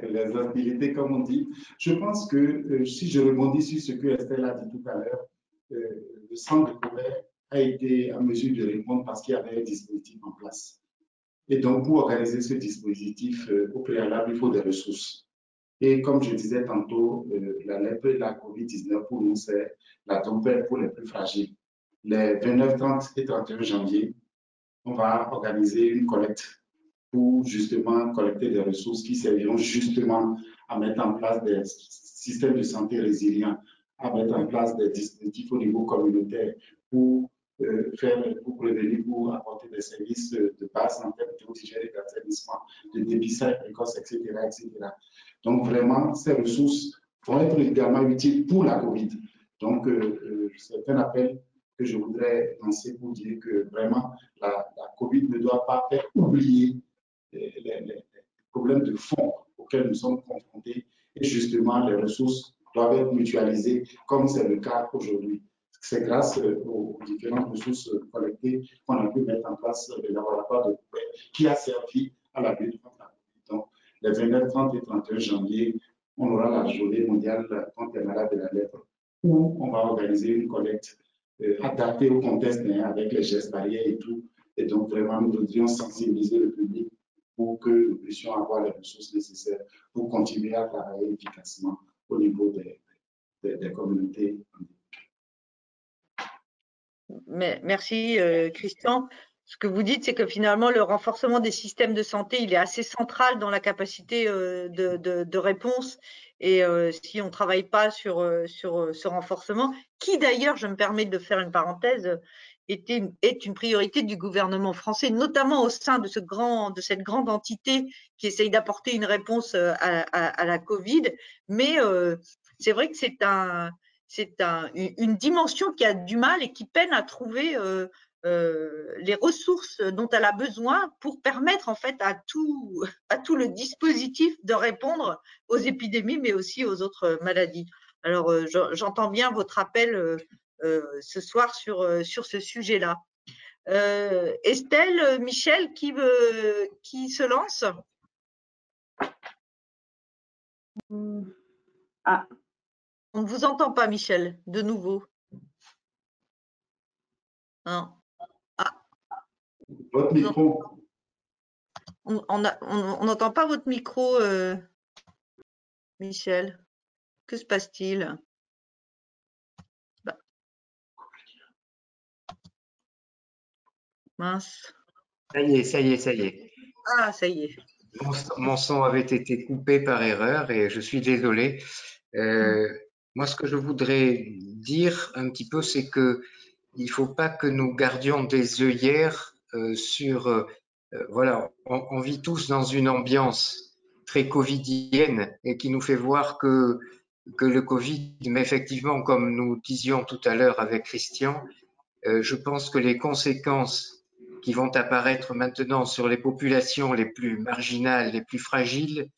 les hostilités, comme on dit. Je pense que si je rebondis sur ce que Estelle a dit tout à l'heure, le centre de colère a été en mesure de répondre parce qu'il y avait un dispositif en place. Et donc, pour organiser ce dispositif, au préalable, il faut des ressources. Et comme je disais tantôt, la lèpre et la COVID-19 pour nous, c'est la tempête pour les plus fragiles. Les 29, 30 et 31 janvier, on va organiser une collecte pour justement collecter des ressources qui serviront justement à mettre en place des systèmes de santé résilients, à mettre en place des dispositifs au niveau communautaire pour pour prévenir, pour apporter des services de base en termes d'oxygène et d'assainissement, de dépistage précoce, etc., etc. Donc vraiment, ces ressources vont être également utiles pour la COVID. Donc c'est un appel que je voudrais lancer pour dire que vraiment la COVID ne doit pas faire oublier les problèmes de fond auxquels nous sommes confrontés et justement les ressources doivent être mutualisées comme c'est le cas aujourd'hui. C'est grâce aux différentes ressources collectées qu'on a pu mettre en place le laboratoire de Roubaix qui a servi à la lutte contre la COVID. Donc, les 29, 30 et 31 janvier, on aura la journée mondiale contre les malades de la lèpre où on va organiser une collecte adaptée au contexte avec les gestes barrières et tout. Et donc, vraiment, nous devrions sensibiliser le public pour que nous puissions avoir les ressources nécessaires pour continuer à travailler efficacement au niveau des communautés. Merci Christian. Ce que vous dites, c'est que finalement, le renforcement des systèmes de santé, il est assez central dans la capacité de réponse. Et si on ne travaille pas sur ce renforcement, qui d'ailleurs, je me permets de faire une parenthèse, est une priorité du gouvernement français, notamment au sein de cette grande entité qui essaye d'apporter une réponse à la Covid. Mais c'est vrai que c'est une dimension qui a du mal et qui peine à trouver les ressources dont elle a besoin pour permettre en fait à tout le dispositif de répondre aux épidémies, mais aussi aux autres maladies. Alors, j'entends bien votre appel ce soir sur ce sujet-là. Estelle, Michel, qui se lance? Ah. On ne vous entend pas, Michel, de nouveau. Non. Ah. Votre micro. On n'entend pas votre micro, Michel. Que se passe-t-il? Mince. Ça y est. Ah, ça y est. Mon son avait été coupé par erreur et je suis désolé. Moi, ce que je voudrais dire un petit peu, c'est que il faut pas que nous gardions des œillères sur voilà, on vit tous dans une ambiance très covidienne et qui nous fait voir que le Covid, mais effectivement, comme nous disions tout à l'heure avec Christian, je pense que les conséquences qui vont apparaître maintenant sur les populations les plus marginales, les plus fragiles,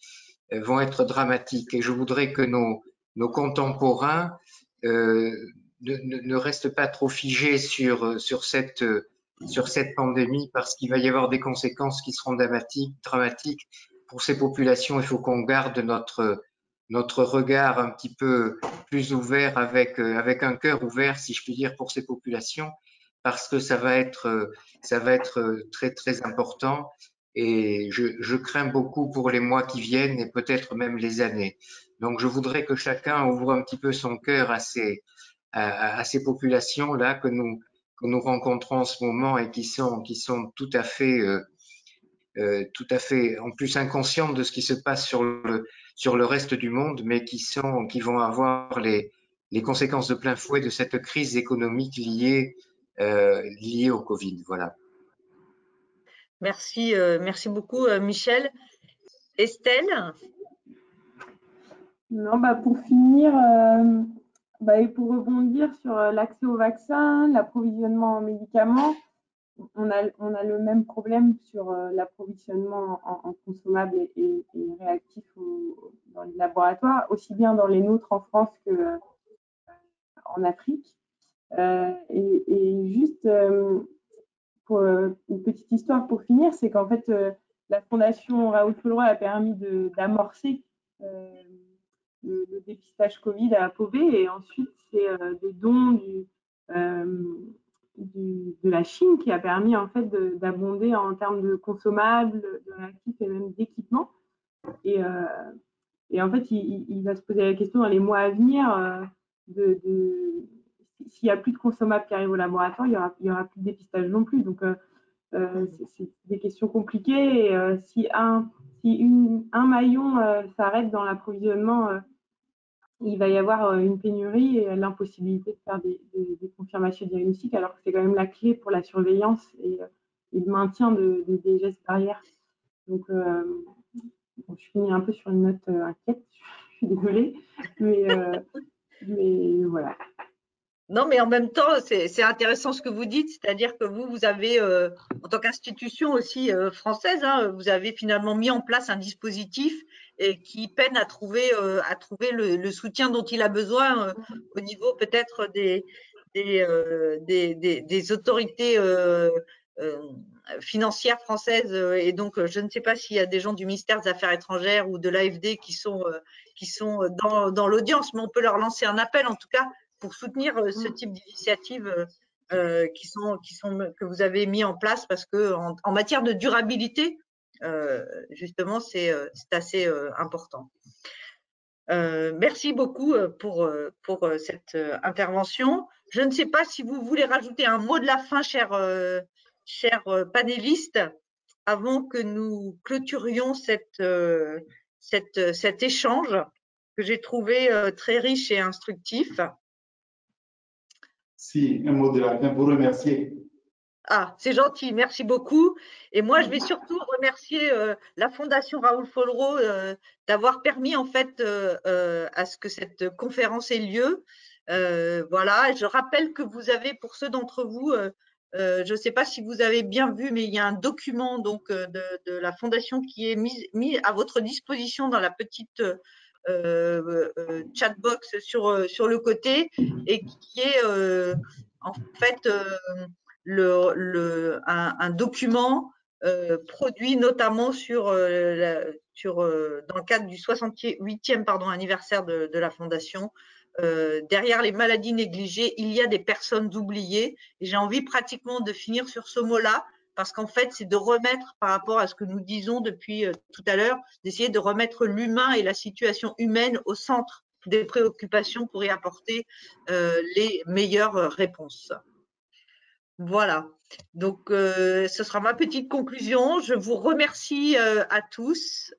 vont être dramatiques. Et je voudrais que nos contemporains ne restent pas trop figés sur cette pandémie parce qu'il va y avoir des conséquences qui seront dramatiques pour ces populations. Il faut qu'on garde notre regard un petit peu plus ouvert avec un cœur ouvert, si je puis dire, pour ces populations, parce que ça va être très très important. Et je crains beaucoup pour les mois qui viennent et peut-être même les années. Donc, je voudrais que chacun ouvre un petit peu son cœur à ces populations-là que nous rencontrons en ce moment et qui sont tout à fait en plus inconscientes de ce qui se passe sur le reste du monde, mais qui vont avoir les conséquences de plein fouet de cette crise économique liée au Covid. Voilà. Merci beaucoup, Michel. Estelle? Non, pour finir, et pour rebondir sur l'accès aux vaccins, l'approvisionnement en médicaments, on a le même problème sur l'approvisionnement en consommables et réactifs dans les laboratoires, aussi bien dans les nôtres en France qu'en Afrique. Et juste pour une petite histoire pour finir, c'est qu'en fait, la Fondation Raoul Follereau a permis d'amorcer le dépistage Covid à Pau-B, et ensuite c'est des dons de la Chine qui a permis en fait d'abonder en termes de consommables, de réactifs et même d'équipements. Et en fait, il va se poser la question dans les mois à venir s'il n'y a plus de consommables qui arrivent au laboratoire, il y aura plus de dépistage non plus. Donc, c'est des questions compliquées. Et si un maillon s'arrête dans l'approvisionnement, il va y avoir une pénurie et l'impossibilité de faire des confirmations diagnostiques, alors que c'est quand même la clé pour la surveillance et le maintien des gestes barrières. Donc, je finis un peu sur une note inquiète, je suis désolée, mais voilà. Non, mais en même temps, c'est intéressant ce que vous dites, c'est-à-dire que vous avez, en tant qu'institution aussi française, hein, vous avez finalement mis en place un dispositif qui peine à trouver le soutien dont il a besoin au niveau peut-être des autorités financières françaises. Et donc, je ne sais pas s'il y a des gens du ministère des Affaires étrangères ou de l'AFD qui sont dans l'audience, mais on peut leur lancer un appel en tout cas pour soutenir ce type d'initiatives que vous avez mis en place, parce que en matière de durabilité, justement, c'est assez important. Merci beaucoup pour cette intervention. Je ne sais pas si vous voulez rajouter un mot de la fin, chers panélistes, avant que nous clôturions cet échange que j'ai trouvé très riche et instructif. Si, un mot de la fin pour remercier. Ah, c'est gentil, merci beaucoup. Et moi, je vais surtout remercier la Fondation Raoul Follereau d'avoir permis en fait à ce que cette conférence ait lieu. Voilà, je rappelle que vous avez, pour ceux d'entre vous, je ne sais pas si vous avez bien vu, mais il y a un document donc de la Fondation qui est mis à votre disposition dans la petite chatbox sur le côté, et qui est en fait un document produit notamment dans le cadre du 68e anniversaire de la Fondation. Derrière les maladies négligées, il y a des personnes oubliées. Et j'ai envie pratiquement de finir sur ce mot-là, parce qu'en fait, c'est de remettre, par rapport à ce que nous disons depuis tout à l'heure, d'essayer de remettre l'humain et la situation humaine au centre des préoccupations pour y apporter les meilleures réponses. Voilà, donc ce sera ma petite conclusion. Je vous remercie à tous.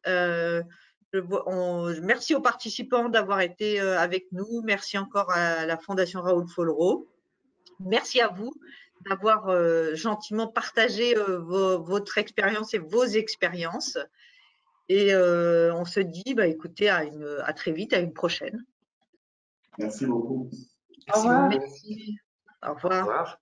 Merci aux participants d'avoir été avec nous. Merci encore à la Fondation Raoul Follereau. Merci à vous d'avoir gentiment partagé votre expérience et vos expériences. Et on se dit, écoutez, à très vite, à une prochaine. Merci beaucoup. Merci Au revoir. beaucoup. Au revoir. Au revoir.